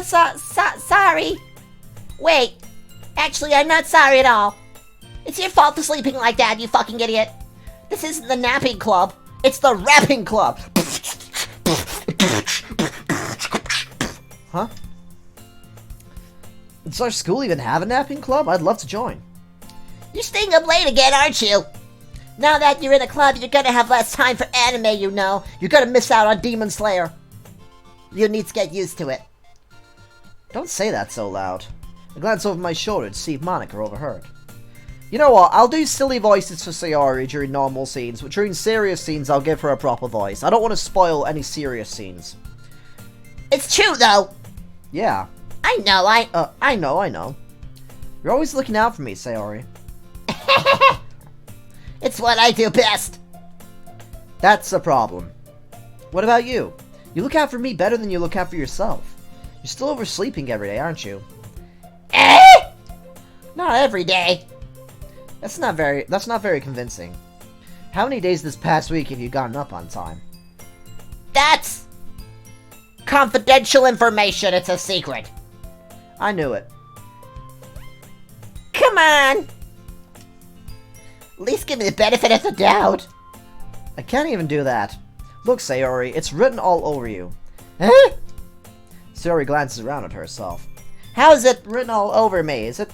Sorry. Wait. Actually, I'm not sorry at all. It's your fault for sleeping like that, you fucking idiot. This isn't the napping club. It's the rapping club. Huh? Does our school even have a napping club? I'd love to join. You're staying up late again, aren't you? Now that you're in a club, you're gonna have less time for anime, you know. You're gonna miss out on Demon Slayer. You need to get used to it. Don't say that so loud. I glance over my shoulder to see if Monika overheard. You know what? I'll do silly voices for Sayori during normal scenes, but during serious scenes, I'll give her a proper voice. I don't want to spoil any serious scenes. It's true, though. Yeah. I know. I know. You're always looking out for me, Sayori. It's what I do best. That's a problem. What about you? You look out for me better than you look out for yourself. You're still oversleeping every day, aren't you? Not every day. That's not very convincing. How many days this past week have you gotten up on time? That's confidential information. It's a secret. I knew it. Come on. At least give me the benefit of the doubt. I can't even do that. Look, Sayori, it's written all over you. Huh? Sayori glances around at herself. How is it Written all over me? Is it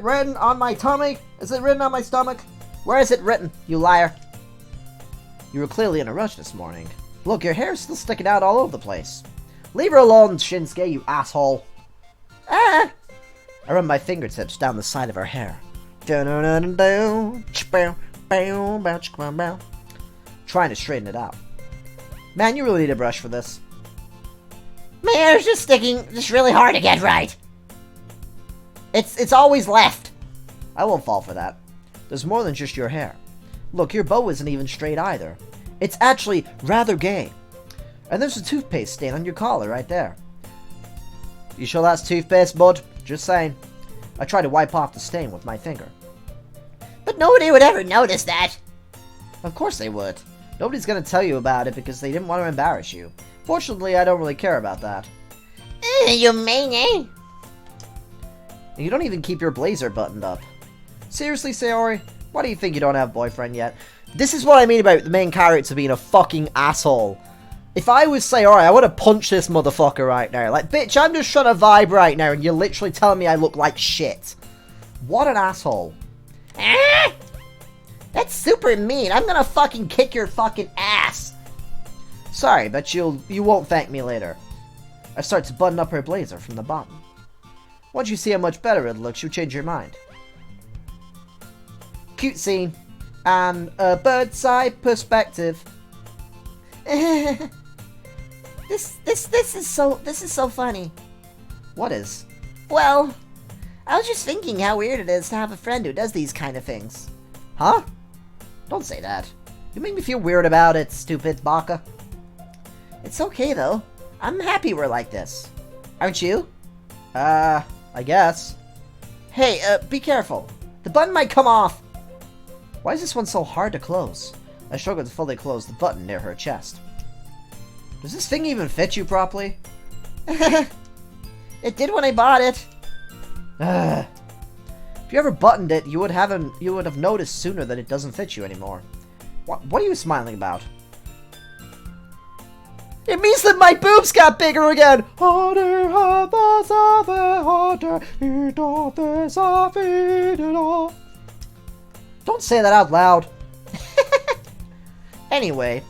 written on my tummy? Is it written on my stomach? Where is it written, you liar? You were clearly in a rush this morning. Look, your hair's still sticking out all over the place. Leave her alone, Shinsuke, you asshole. Ah! I run my fingertips down the side of her hair. Trying to straighten it out. Man, you really need a brush for this. My hair's just sticking just really hard to get right. It's always left. I won't fall for that. There's more than just your hair. Look, your bow isn't even straight either. It's actually rather gay. And there's a toothpaste stain on your collar right there. You sure that's toothpaste, bud? Just saying. I tried to wipe off the stain with my finger. But nobody would ever notice that. Of course they would. Nobody's gonna tell you about it because they didn't want to embarrass you. Fortunately, I don't really care about that. You mean, eh? And you don't even keep your blazer buttoned up. Seriously, Sayori? Why do you think you don't have a boyfriend yet? This is what I mean about the main character being a fucking asshole. If I was Sayori, I would have punched this motherfucker right now. Like, bitch, I'm just trying to vibe right now, and you're literally telling me I look like shit. What an asshole. Ah! That's super mean. I'm gonna fucking kick your fucking ass. Sorry, but you won't thank me later. I start to button up her blazer from the bottom. Once you see how much better it looks, you change your mind. Cute scene. And a bird's eye perspective. This is so funny. What is? Well, I was just thinking how weird it is to have a friend who does these kind of things. Huh? Don't say that. You make me feel weird about it, stupid baka. It's okay though. I'm happy we're like this. Aren't you? I guess. Hey, be careful. The button might come off. Why is this one so hard to close? I struggle to fully close the button near her chest. Does this thing even fit you properly? It did when I bought it. If you ever buttoned it, you would have noticed sooner that it doesn't fit you anymore. What are you smiling about? It means that my boobs got bigger again! Don't say that out loud. Anyway,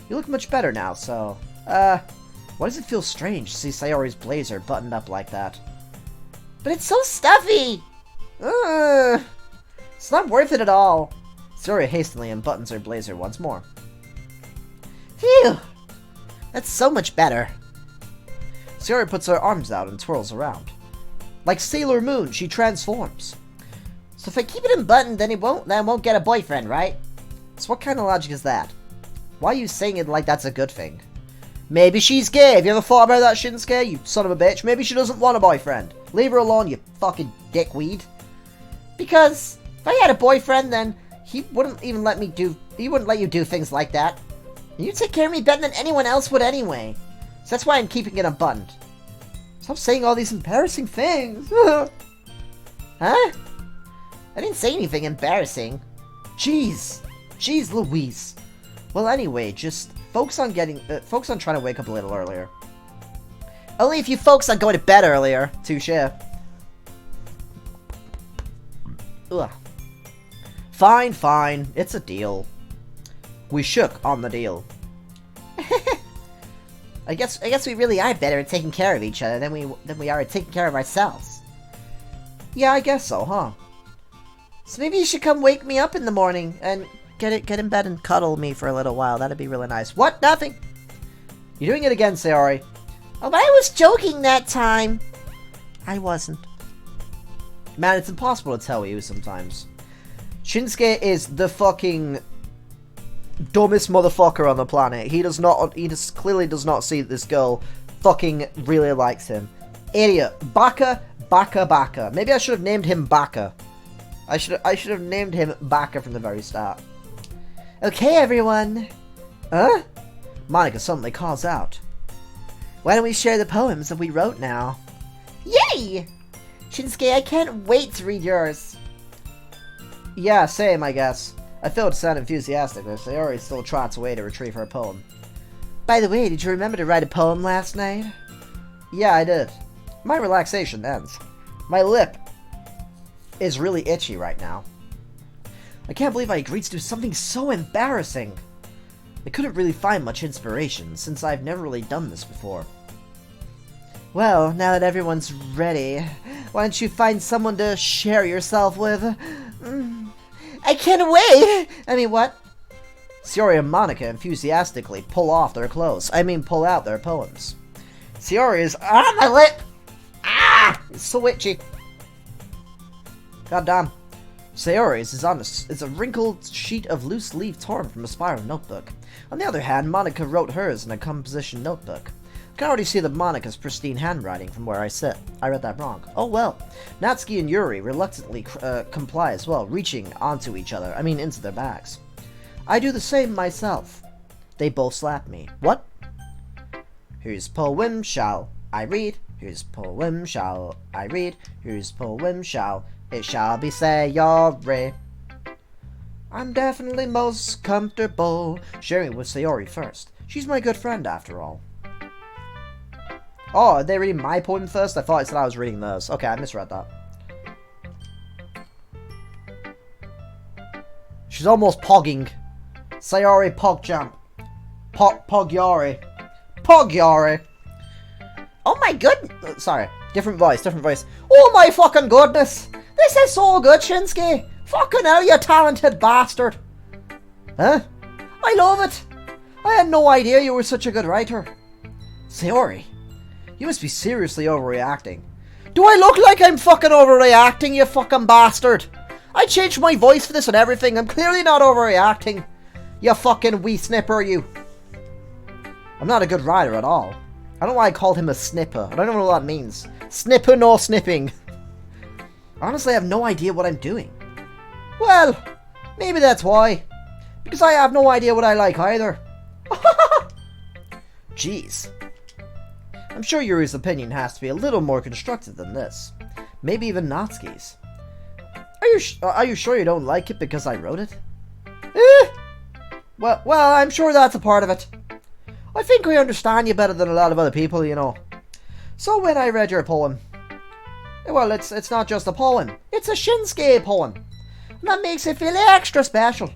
you look much better now, so... why does it feel strange to see Sayori's blazer buttoned up like that? But it's so stuffy! It's not worth it at all. Sayori hastily unbuttons her blazer once more. Phew! That's so much better. Sayori puts her arms out and twirls around. Like Sailor Moon, she transforms. So if I keep it unbuttoned, then I won't get a boyfriend, right? So what kind of logic is that? Why are you saying it like that's a good thing? Maybe she's gay. Have you ever thought about that, Shinsuke? You son of a bitch. Maybe she doesn't want a boyfriend. Leave her alone, you fucking dickweed. Because if I had a boyfriend, then he wouldn't even let you do things like that. And you take care of me better than anyone else would anyway. So that's why I'm keeping it unbuttoned. Stop saying all these embarrassing things. Huh? I didn't say anything embarrassing. Jeez Louise. Well, anyway, just focus on trying to wake up a little earlier. Only if you focus on going to bed earlier. Touche. Ugh. Fine. It's a deal. We shook on the deal. I guess we really are better at taking care of each other than we are at taking care of ourselves. Yeah, I guess so, huh? So maybe you should come wake me up in the morning and get in bed and cuddle me for a little while. That'd be really nice. What? Nothing. You're doing it again, Sayori. Oh, but I was joking that time. I wasn't. Man, it's impossible to tell you sometimes. Shinsuke is the fucking dumbest motherfucker on the planet. He just clearly does not see that this girl fucking really likes him. Idiot. Baka. Maybe I should have named him Baka. I should have named him Baka from the very start. Okay, everyone. Huh? Monika suddenly calls out. Why don't we share the poems that we wrote now? Yay! Shinsuke, I can't wait to read yours. Yeah, same, I guess. I failed to sound enthusiastic, but Sayori still trots away to retrieve her poem. By the way, did you remember to write a poem last night? Yeah, I did. My relaxation ends. My lip is really itchy right now. I can't believe I agreed to do something so embarrassing. I couldn't really find much inspiration, since I've never really done this before. Well, now that everyone's ready, why don't you find someone to share yourself with? I can't wait! I mean, what? Sayori and Monika enthusiastically pull out their poems. Sayori is, my lip! It's so itchy. God damn. Sayori's is a wrinkled sheet of loose leaf torn from a spiral notebook. On the other hand, Monika wrote hers in a composition notebook. I can already see the Monika's pristine handwriting from where I sit. I read that wrong. Oh well. Natsuki and Yuri reluctantly comply as well, reaching onto each other. I mean, into their bags. I do the same myself. They both slap me. What? Whose poem shall I read? Whose poem shall I read? Whose poem shall it shall be Sayori? I'm definitely most comfortable sharing with Sayori first. She's my good friend after all. Oh, are they reading my poem first? I thought it said I was reading theirs. Okay, I misread that. She's almost pogging. Sayori pog jump. Pog Yori. Pog Yori. Oh my goodness! Sorry, different voice, different voice. Oh my fucking goodness! This is so good, Shinsuke! Fucking hell, you talented bastard! Huh? I love it! I had no idea you were such a good writer. Sayori, you must be seriously overreacting. Do I look like I'm fucking overreacting, you fucking bastard? I changed my voice for this and everything. I'm clearly not overreacting. You fucking wee snipper, you. I'm not a good writer at all. I don't know why I called him a snipper. I don't know what that means. Snipper nor snipping. Honestly, I have no idea what I'm doing. Well, maybe that's why. Because I have no idea what I like either. Jeez. I'm sure Yuri's opinion has to be a little more constructive than this. Maybe even Natsuki's. Are you sure you don't like it because I wrote it? Well, I'm sure that's a part of it. I think I understand you better than a lot of other people, you know. So when I read your poem, well, it's not just a poem. It's a Shinsuke poem. And that makes it feel extra special.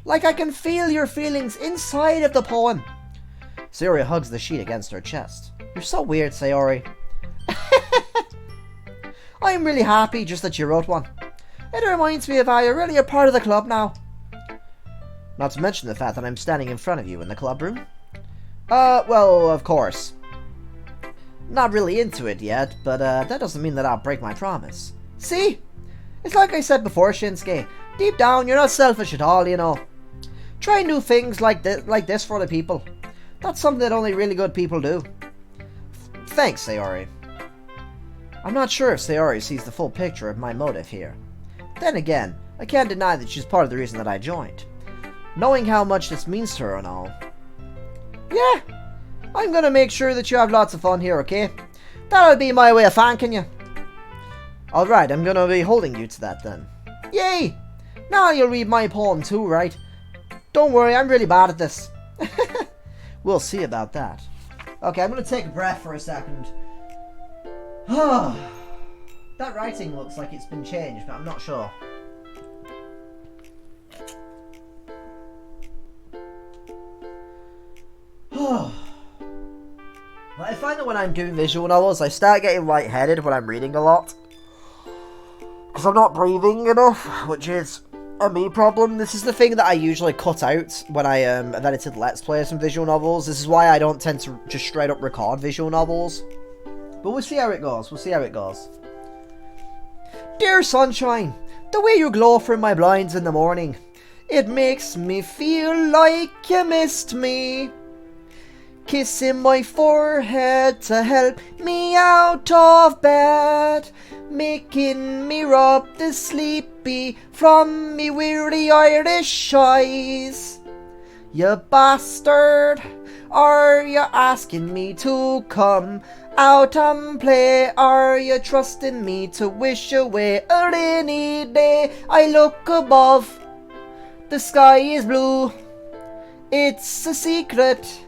Like I can feel your feelings inside of the poem. Sayori hugs the sheet against her chest. You're so weird, Sayori. I'm really happy just that you wrote one. It reminds me of how you're really a part of the club now. Not to mention the fact that I'm standing in front of you in the club room. Well, of course. Not really into it yet, but that doesn't mean that I'll break my promise. See? It's like I said before, Shinsuke. Deep down, you're not selfish at all, you know. Try new things like this for other people. That's something that only really good people do. Thanks, Sayori. I'm not sure if Sayori sees the full picture of my motive here. Then again, I can't deny that she's part of the reason that I joined. Knowing how much this means to her and all. Yeah, I'm gonna make sure that you have lots of fun here, okay? That'll be my way of thanking you. Alright, I'm gonna be holding you to that then. Yay! Now you'll read my poem too, right? Don't worry, I'm really bad at this. We'll see about that. Okay, I'm gonna take a breath for a second. That writing looks like it's been changed, but I'm not sure. I find that when I'm doing visual novels, I start getting lightheaded when I'm reading a lot. Because I'm not breathing enough, which is a me problem. This is the thing that I usually cut out when I have edited Let's Plays and visual novels. This is why I don't tend to just straight up record visual novels. But we'll see how it goes. We'll see how it goes. Dear sunshine, the way you glow through my blinds in the morning, it makes me feel like you missed me. Kissing my forehead to help me out of bed, making me rub the sleepy from me weary Irish eyes. You bastard, are you asking me to come out and play? Are you trusting me to wish away a rainy day? I look above, the sky is blue, it's a secret,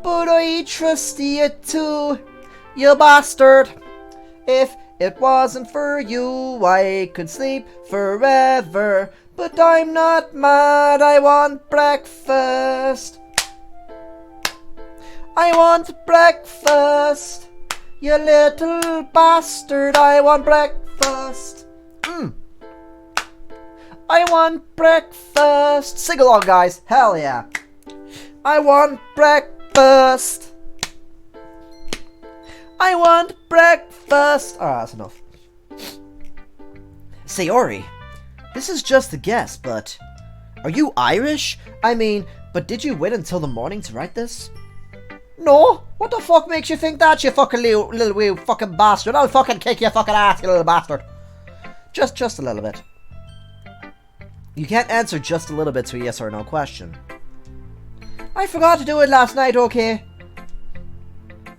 but I trust you too, you bastard. If it wasn't for you, I could sleep forever. But I'm not mad, I want breakfast. I want breakfast, you little bastard. I want breakfast. I want breakfast. Sing along, guys. Hell yeah. I want breakfast. I want breakfast. Alright, that's enough. Sayori, This is just a guess, but... Are you Irish? I mean, but did you wait until the morning to write this? No? What the fuck makes you think that, you fucking little wee fucking bastard? I'll fucking kick your fucking ass, you little bastard. Just a little bit. You can't answer just a little bit to a yes or no question. I forgot to do it last night, okay?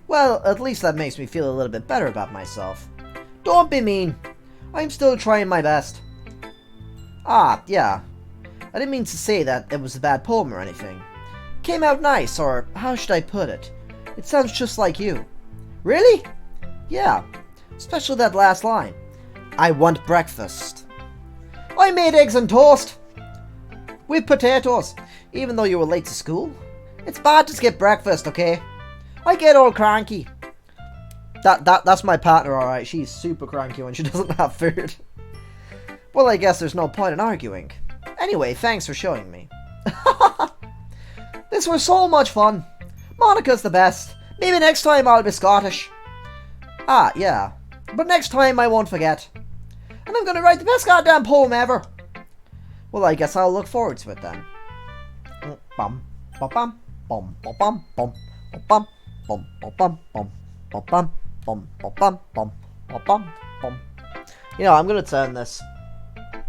Well, at least that makes me feel a little bit better about myself. Don't be mean. I'm still trying my best. Ah, yeah. I didn't mean to say that it was a bad poem or anything. Came out nice, or how should I put it? It sounds just like you. Really? Yeah. Especially that last line. I want breakfast. I made eggs and toast. With potatoes. Even though you were late to school. It's bad to skip breakfast, okay? I get all cranky. That's my partner, alright. She's super cranky when she doesn't have food. Well, I guess there's no point in arguing. Anyway, thanks for showing me. This was so much fun. Monika's the best. Maybe next time I'll be Scottish. Ah, yeah. But next time I won't forget. And I'm gonna write the best goddamn poem ever. Well, I guess I'll look forward to it then. Bum, bum, bum, bum, bum, bum, bum, bum, bum, bum, bum, bum, bum, bum, bum, bum, bum, bum, bum. You know, I'm gonna turn this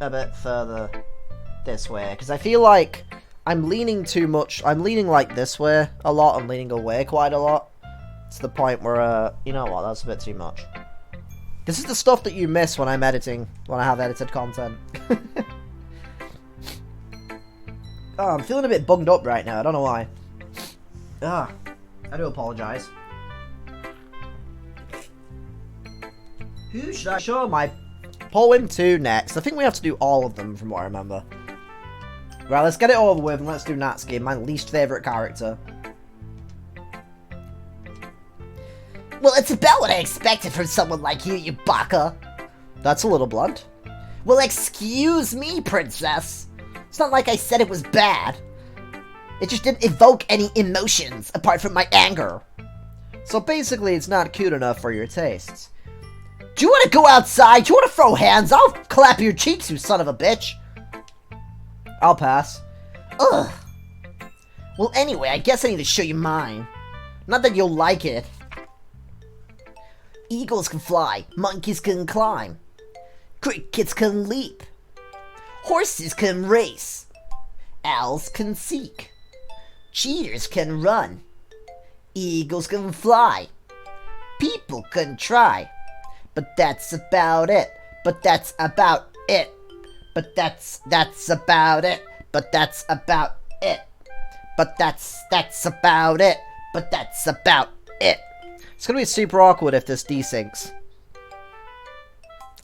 a bit further this way, because I feel like I'm leaning too much. I'm leaning like this way a lot. I'm leaning away quite a lot. To the point where, you know what, that's a bit too much. This is the stuff that you miss when I'm editing, when I have edited content. Oh, I'm feeling a bit bunged up right now, I don't know why. Ah, I do apologise. Who should I show my poem to next? I think we have to do all of them from what I remember. Right, let's get it over with and let's do Natsuki, my least favourite character. Well, it's about what I expected from someone like you baka. That's a little blunt. Well, excuse me, princess. It's not like I said it was bad. It just didn't evoke any emotions apart from my anger. So basically, it's not cute enough for your tastes. Do you want to go outside? Do you want to throw hands? I'll clap your cheeks, you son of a bitch. I'll pass. Ugh. Well, anyway, I guess I need to show you mine. Not that you'll like it. Eagles can fly, monkeys can climb, crickets can leap, horses can race, owls can seek, cheaters can run, eagles can fly, people can try, but that's about it, but that's about it, but that's about it, but that's about it, but that's about it, but that's about it. It's gonna be super awkward if this desyncs.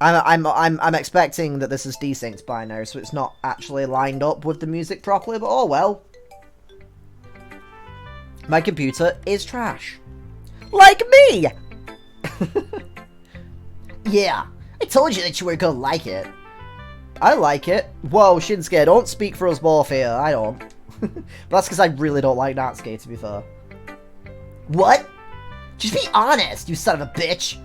I'm expecting that this is desynced by now, so it's not actually lined up with the music properly, but oh well. My computer is trash. Like me! Yeah, I told you that you were gonna like it. I like it. Whoa, Shinsuke, don't speak for us both here. I don't. But that's because I really don't like Natsuki, to be fair. What? Just be honest, you son of a bitch.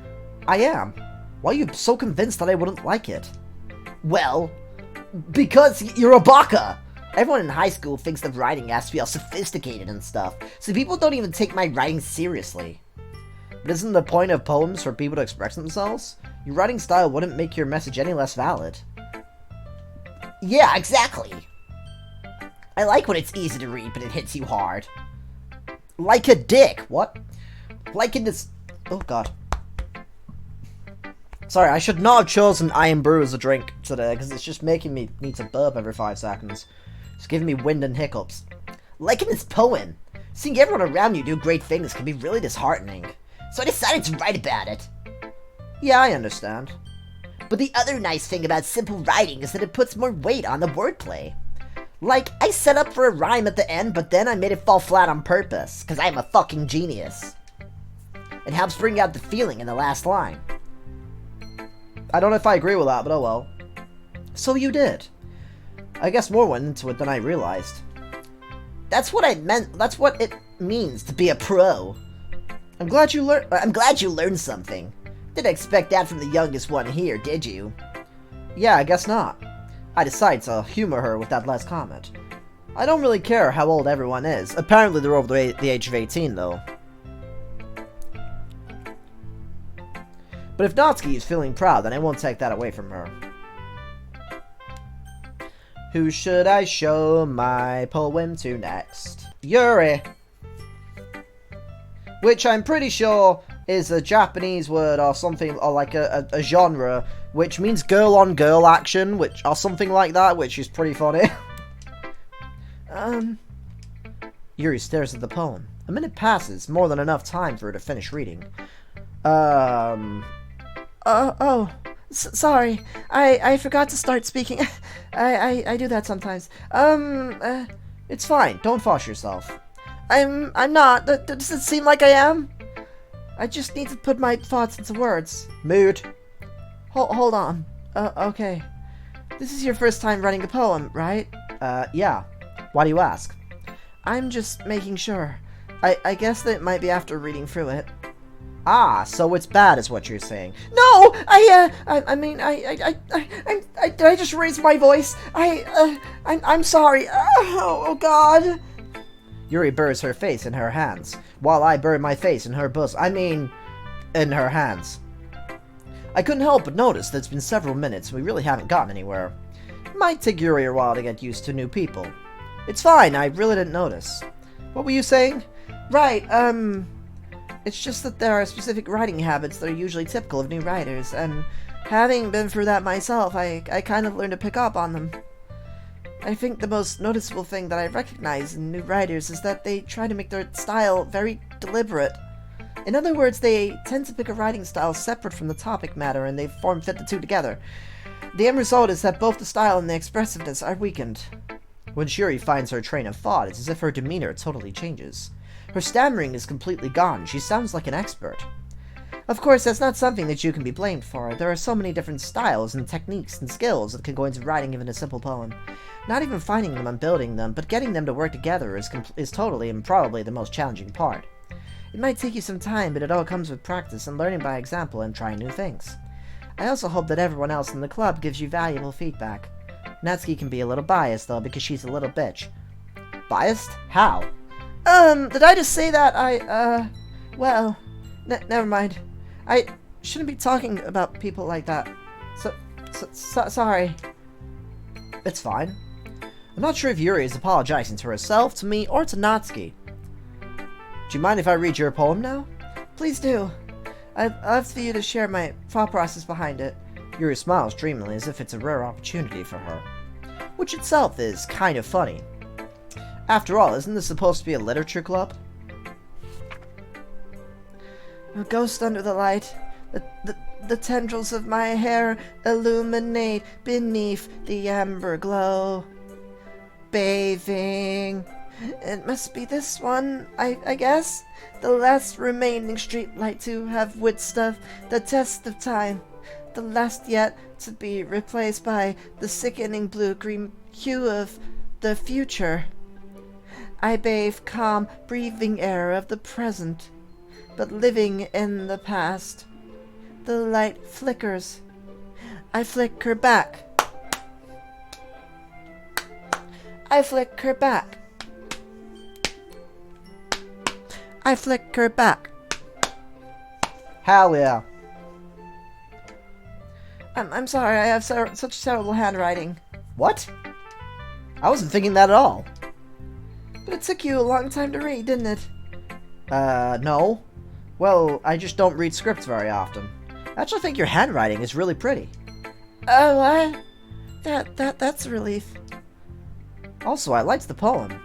I am. Why are you so convinced that I wouldn't like it? Well, because you're a baka. Everyone in high school thinks that writing has to be all sophisticated and stuff, so people don't even take my writing seriously. But isn't the point of poems for people to express themselves? Your writing style wouldn't make your message any less valid. Yeah, exactly. I like when it's easy to read, but it hits you hard. Like a dick. What? Like in this... Oh, God. Sorry, I should not have chosen Iron Brew as a drink today, because it's just making me need to burp every 5 seconds. It's giving me wind and hiccups. Like in this poem, seeing everyone around you do great things can be really disheartening. So I decided to write about it. Yeah, I understand. But the other nice thing about simple writing is that it puts more weight on the wordplay. Like, I set up for a rhyme at the end, but then I made it fall flat on purpose, because I'm a fucking genius. It helps bring out the feeling in the last line. I don't know if I agree with that, but oh well. So you did. I guess more went into it than I realized. That's what I meant. That's what it means to be a pro. I'm glad you learned something. Didn't expect that from the youngest one here, did you? Yeah, I guess not. I decide to humor her with that last comment. I don't really care how old everyone is. Apparently they're over the age of 18, though. But if Natsuki is feeling proud, then I won't take that away from her. Who should I show my poem to next? Yuri! Which I'm pretty sure is a Japanese word or something, or like a genre, which means girl-on-girl action, or something like that, which is pretty funny. Yuri stares at the poem. A minute passes, more than enough time for her to finish reading. Sorry. I forgot to start speaking. I do that sometimes. It's fine, don't force yourself. I'm not. Does it seem like I am? I just need to put my thoughts into words. Mood. Hold on. Okay. This is your first time writing a poem, right? Yeah. Why do you ask? I'm just making sure. I guess that it might be after reading through it. Ah, so it's bad is what you're saying. No! Did I just raise my voice? I'm sorry. Oh, God. Yuri buries her face in her hands, while I bury my face in her bosom. In her hands. I couldn't help but notice that it's been several minutes and we really haven't gotten anywhere. It might take Yuri a while to get used to new people. It's fine, I really didn't notice. What were you saying? Right, it's just that there are specific writing habits that are usually typical of new writers, and having been through that myself, I kind of learned to pick up on them. I think the most noticeable thing that I recognize in new writers is that they try to make their style very deliberate. In other words, they tend to pick a writing style separate from the topic matter, and they form-fit the two together. The end result is that both the style and the expressiveness are weakened. When Yuri finds her train of thought, it's as if her demeanor totally changes. Her stammering is completely gone. She sounds like an expert. Of course, that's not something that you can be blamed for. There are so many different styles and techniques and skills that can go into writing even a simple poem. Not even finding them and building them, but getting them to work together is totally and probably the most challenging part. It might take you some time, but it all comes with practice and learning by example and trying new things. I also hope that everyone else in the club gives you valuable feedback. Natsuki can be a little biased, though, because she's a little bitch. Biased? How? Did I just say that? Well, never mind. I shouldn't be talking about people like that. Sorry. It's fine. I'm not sure if Yuri is apologizing to herself, to me, or to Natsuki. Do you mind if I read your poem now? Please do. I'd love for you to share my thought process behind it. Yuri smiles dreamily as if it's a rare opportunity for her, which itself is kind of funny. After all, isn't this supposed to be a literature club? A ghost under the light. The tendrils of my hair illuminate beneath the amber glow. Bathing. It must be this one, I guess. The last remaining streetlight to have withstood the test of time. The last yet to be replaced by the sickening blue-green hue of the future. I bathe calm, breathing air of the present, but living in the past. The light flickers. I flicker back. I flicker back. I flicker back. Hell yeah. I'm sorry, I have such terrible handwriting. What? I wasn't thinking that at all. But it took you a long time to read, didn't it? No. Well, I just don't read scripts very often. I actually think your handwriting is really pretty. Oh, what? That's a relief. Also, I liked the poem.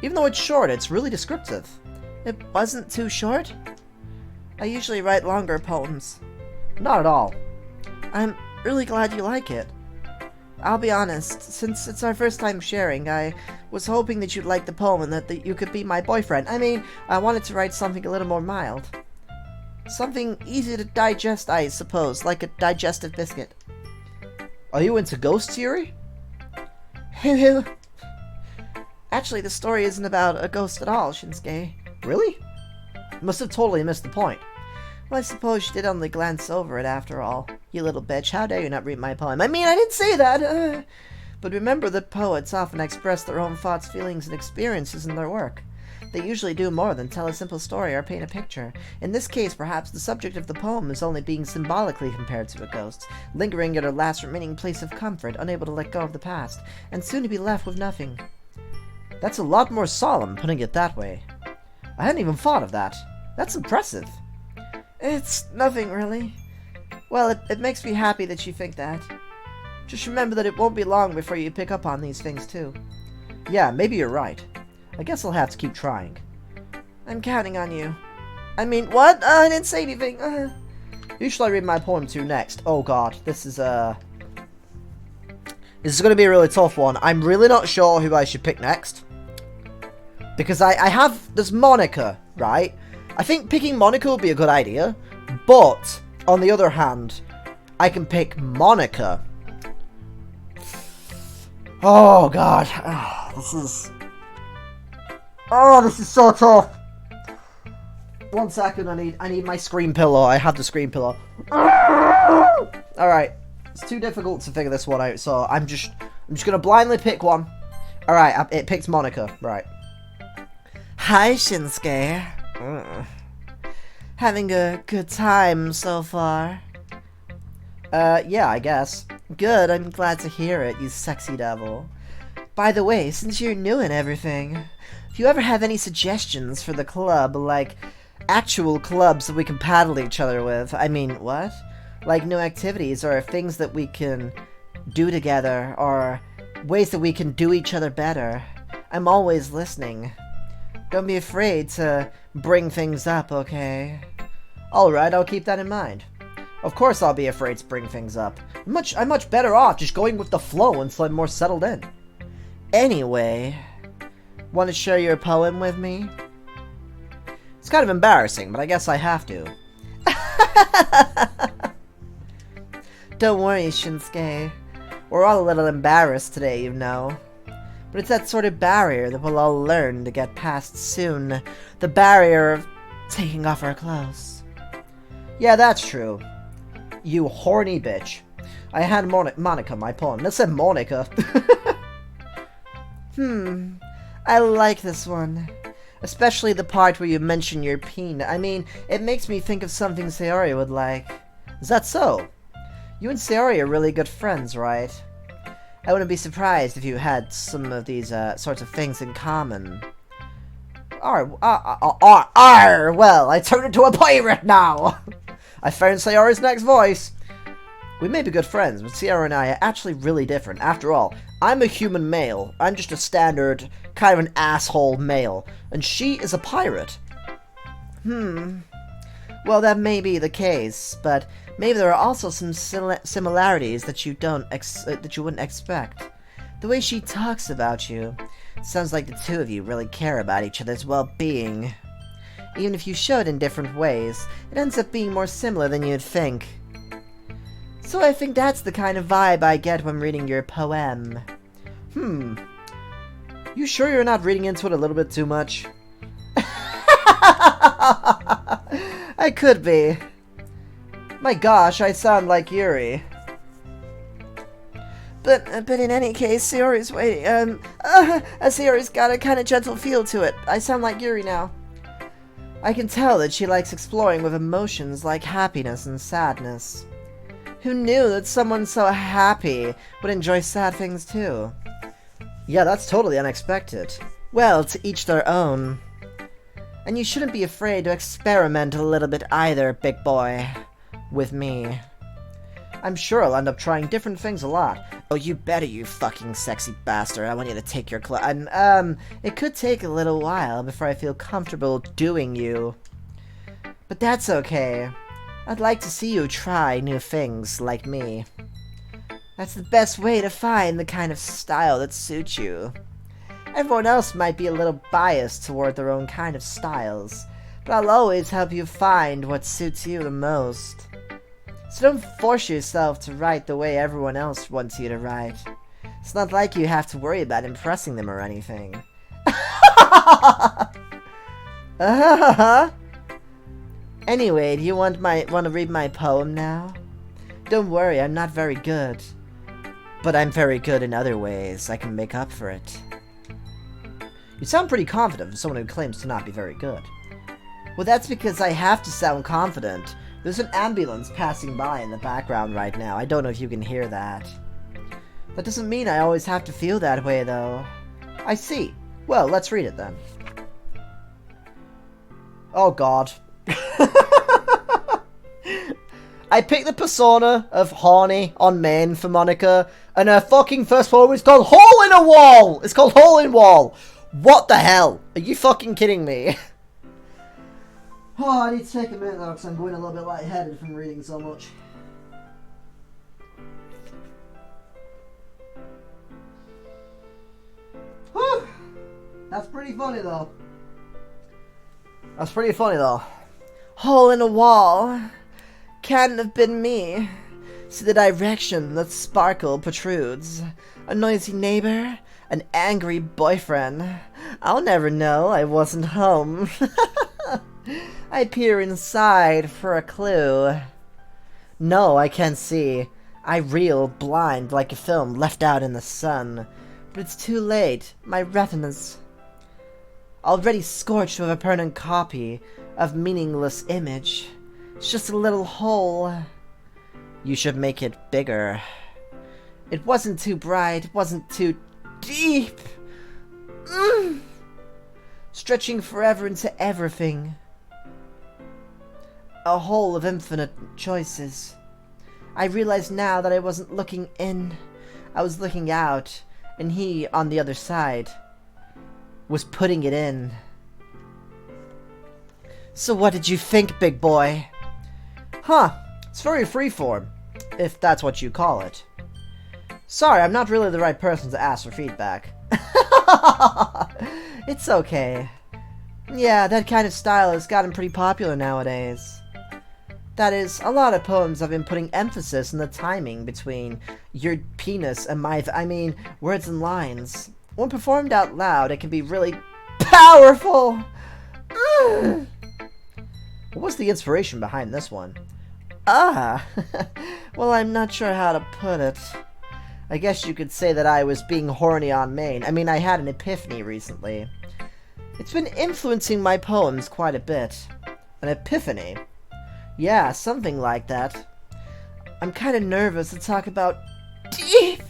Even though it's short, it's really descriptive. It wasn't too short? I usually write longer poems. Not at all. I'm really glad you like it. I'll be honest, since it's our first time sharing, I was hoping that you'd like the poem and that you could be my boyfriend. I mean, I wanted to write something a little more mild. Something easy to digest, I suppose, like a digestive biscuit. Are you into ghosts, Yuri? Actually, the story isn't about a ghost at all, Shinsuke. Really? Must have totally missed the point. Well, I suppose you did only glance over it after all. You little bitch, how dare you not read my poem? I mean, I didn't say that! But remember that poets often express their own thoughts, feelings, and experiences in their work. They usually do more than tell a simple story or paint a picture. In this case, perhaps the subject of the poem is only being symbolically compared to a ghost, lingering at her last remaining place of comfort, unable to let go of the past, and soon to be left with nothing. That's a lot more solemn, putting it that way. I hadn't even thought of that. That's impressive. It's nothing, really. Well, it makes me happy that you think that. Just remember that it won't be long before you pick up on these things, too. Yeah, maybe you're right. I guess I'll have to keep trying. I'm counting on you. I mean, what? I didn't say anything. Who shall I read my poem to next? Oh god, this is going to be a really tough one. I'm really not sure who I should pick next. Because I have... There's Monika, right? I think picking Monika would be a good idea. But, on the other hand, I can pick Monika. Oh god. This is so tough. 1 second, I need my screen pillow. I have the screen pillow. Alright. It's too difficult to figure this one out, so I'm just gonna blindly pick one. Alright, it picked Monika. Right. Hi, Shinsuke. Having a good time so far? Yeah, I guess. Good, I'm glad to hear it, you sexy devil. By the way, since you're new and everything, if you ever have any suggestions for the club, like actual clubs that we can paddle each other with, I mean, what? Like new activities or things that we can do together or ways that we can do each other better, I'm always listening. Don't be afraid to bring things up, okay? Alright, I'll keep that in mind. Of course I'll be afraid to bring things up. I'm much better off just going with the flow until I'm more settled in. Anyway, want to share your poem with me? It's kind of embarrassing, but I guess I have to. Don't worry, Shinsuke. We're all a little embarrassed today, you know. But it's that sort of barrier that we'll all learn to get past soon. The barrier of taking off our clothes. Yeah, that's true. You horny bitch. I had Monika, my poem. That said Monika. I like this one. Especially the part where you mention your peen. I mean, it makes me think of something Sayori would like. Is that so? You and Sayori are really good friends, right? I wouldn't be surprised if you had some of these sorts of things in common. Well, I turned into a pirate now! I found Sayori's next voice. We may be good friends, but Sayori and I are actually really different. After all, I'm a human male. I'm just a standard, kind of an asshole male. And she is a pirate. Well, that may be the case, but maybe there are also some similarities that you wouldn't expect. The way she talks about you, sounds like the two of you really care about each other's well-being. Even if you show it in different ways, it ends up being more similar than you'd think. So I think that's the kind of vibe I get when reading your poem. You sure you're not reading into it a little bit too much? I could be. My gosh, I sound like Yuri. But in any case, Sayori's waiting. Sayori's got a kind of gentle feel to it. I sound like Yuri now. I can tell that she likes exploring with emotions like happiness and sadness. Who knew that someone so happy would enjoy sad things too? Yeah, that's totally unexpected. Well, to each their own. And you shouldn't be afraid to experiment a little bit either, big boy. With me. I'm sure I'll end up trying different things a lot. Oh, you better, you fucking sexy bastard. I want you to take your and, it could take a little while before I feel comfortable doing you. But that's okay. I'd like to see you try new things like me. That's the best way to find the kind of style that suits you. Everyone else might be a little biased toward their own kind of styles, but I'll always help you find what suits you the most. So don't force yourself to write the way everyone else wants you to write. It's not like you have to worry about impressing them or anything. Anyway, do you want to read my poem now? Don't worry, I'm not very good. But I'm very good in other ways. I can make up for it. You sound pretty confident for someone who claims to not be very good. Well, that's because I have to sound confident. There's an ambulance passing by in the background right now. I don't know if you can hear that. That doesn't mean I always have to feel that way, though. I see. Well, let's read it then. Oh, God. I picked the persona of horny on main for Monika, and her fucking first poem is called Hole in a Wall! It's called Hole in Wall! What the hell? Are you fucking kidding me? Oh, I need to take a minute though, because I'm going a little bit lightheaded from reading so much. Whew! That's pretty funny though. That's pretty funny though. Hole in a wall. Can't have been me. See the direction that sparkle protrudes. A noisy neighbor? An angry boyfriend? I'll never know, I wasn't home. I peer inside for a clue. No, I can't see. I reel blind like a film left out in the sun. But it's too late. My retina's already scorched with a permanent copy of meaningless image. It's just a little hole. You should make it bigger. It wasn't too bright, it wasn't too deep. Stretching forever into everything. A hole of infinite choices. I realize now that I wasn't looking in. I was looking out, and he, on the other side, was putting it in. So what did you think, big boy? Huh, it's very freeform, if that's what you call it. Sorry, I'm not really the right person to ask for feedback. It's okay. Yeah, that kind of style has gotten pretty popular nowadays. That is, a lot of poems have been putting emphasis on the timing between your penis and words and lines. When performed out loud, it can be really powerful! What was the inspiration behind this one? Ah, well, I'm not sure how to put it. I guess you could say that I was being horny on main. I had an epiphany recently. It's been influencing my poems quite a bit. An epiphany? Yeah, something like that. I'm kind of nervous to talk about deep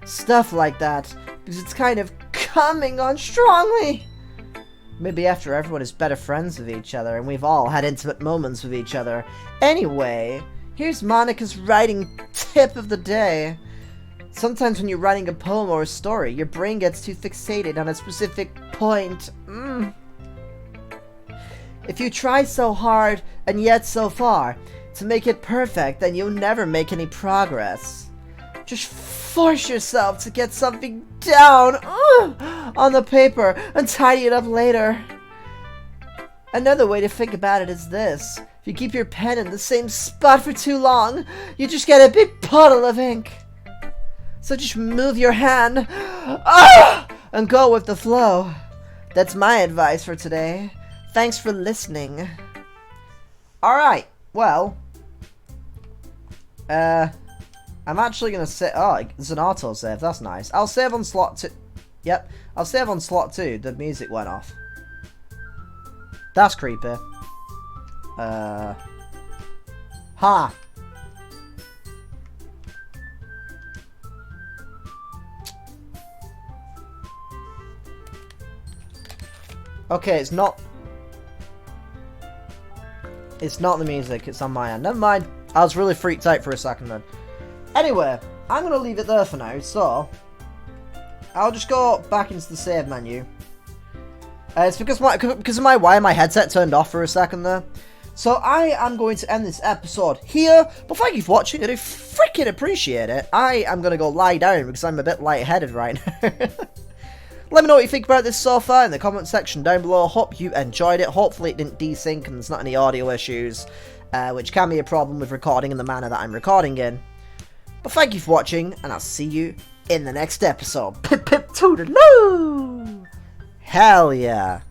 stuff like that, because it's kind of coming on strongly. Maybe after everyone is better friends with each other, and we've all had intimate moments with each other. Anyway, here's Monika's writing tip of the day. Sometimes when you're writing a poem or a story, your brain gets too fixated on a specific point. If you try so hard, and yet so far, to make it perfect, then you'll never make any progress. Just force yourself to get something down on the paper and tidy it up later. Another way to think about it is this. If you keep your pen in the same spot for too long, you just get a big puddle of ink. So just move your hand and go with the flow. That's my advice for today. Thanks for listening. Alright, well, I'm actually gonna say, there's an autosave, that's nice. I'll save on slot 2. Yep, I'll save on slot 2. The music went off. That's creepy. Ha! Okay, it's not the music, it's on my end. Never mind. I was really freaked out for a second then. Anyway, I'm going to leave it there for now, so I'll just go back into the save menu. It's because of why my headset turned off for a second there. So I am going to end this episode here, but thank you for watching, I do freaking appreciate it. I am going to go lie down because I'm a bit lightheaded right now. Let me know what you think about this so far in the comment section down below. Hope you enjoyed it. Hopefully it didn't desync and there's not any audio issues, which can be a problem with recording in the manner that I'm recording in. But thank you for watching, and I'll see you in the next episode. Pip pip toodaloo! Hell yeah!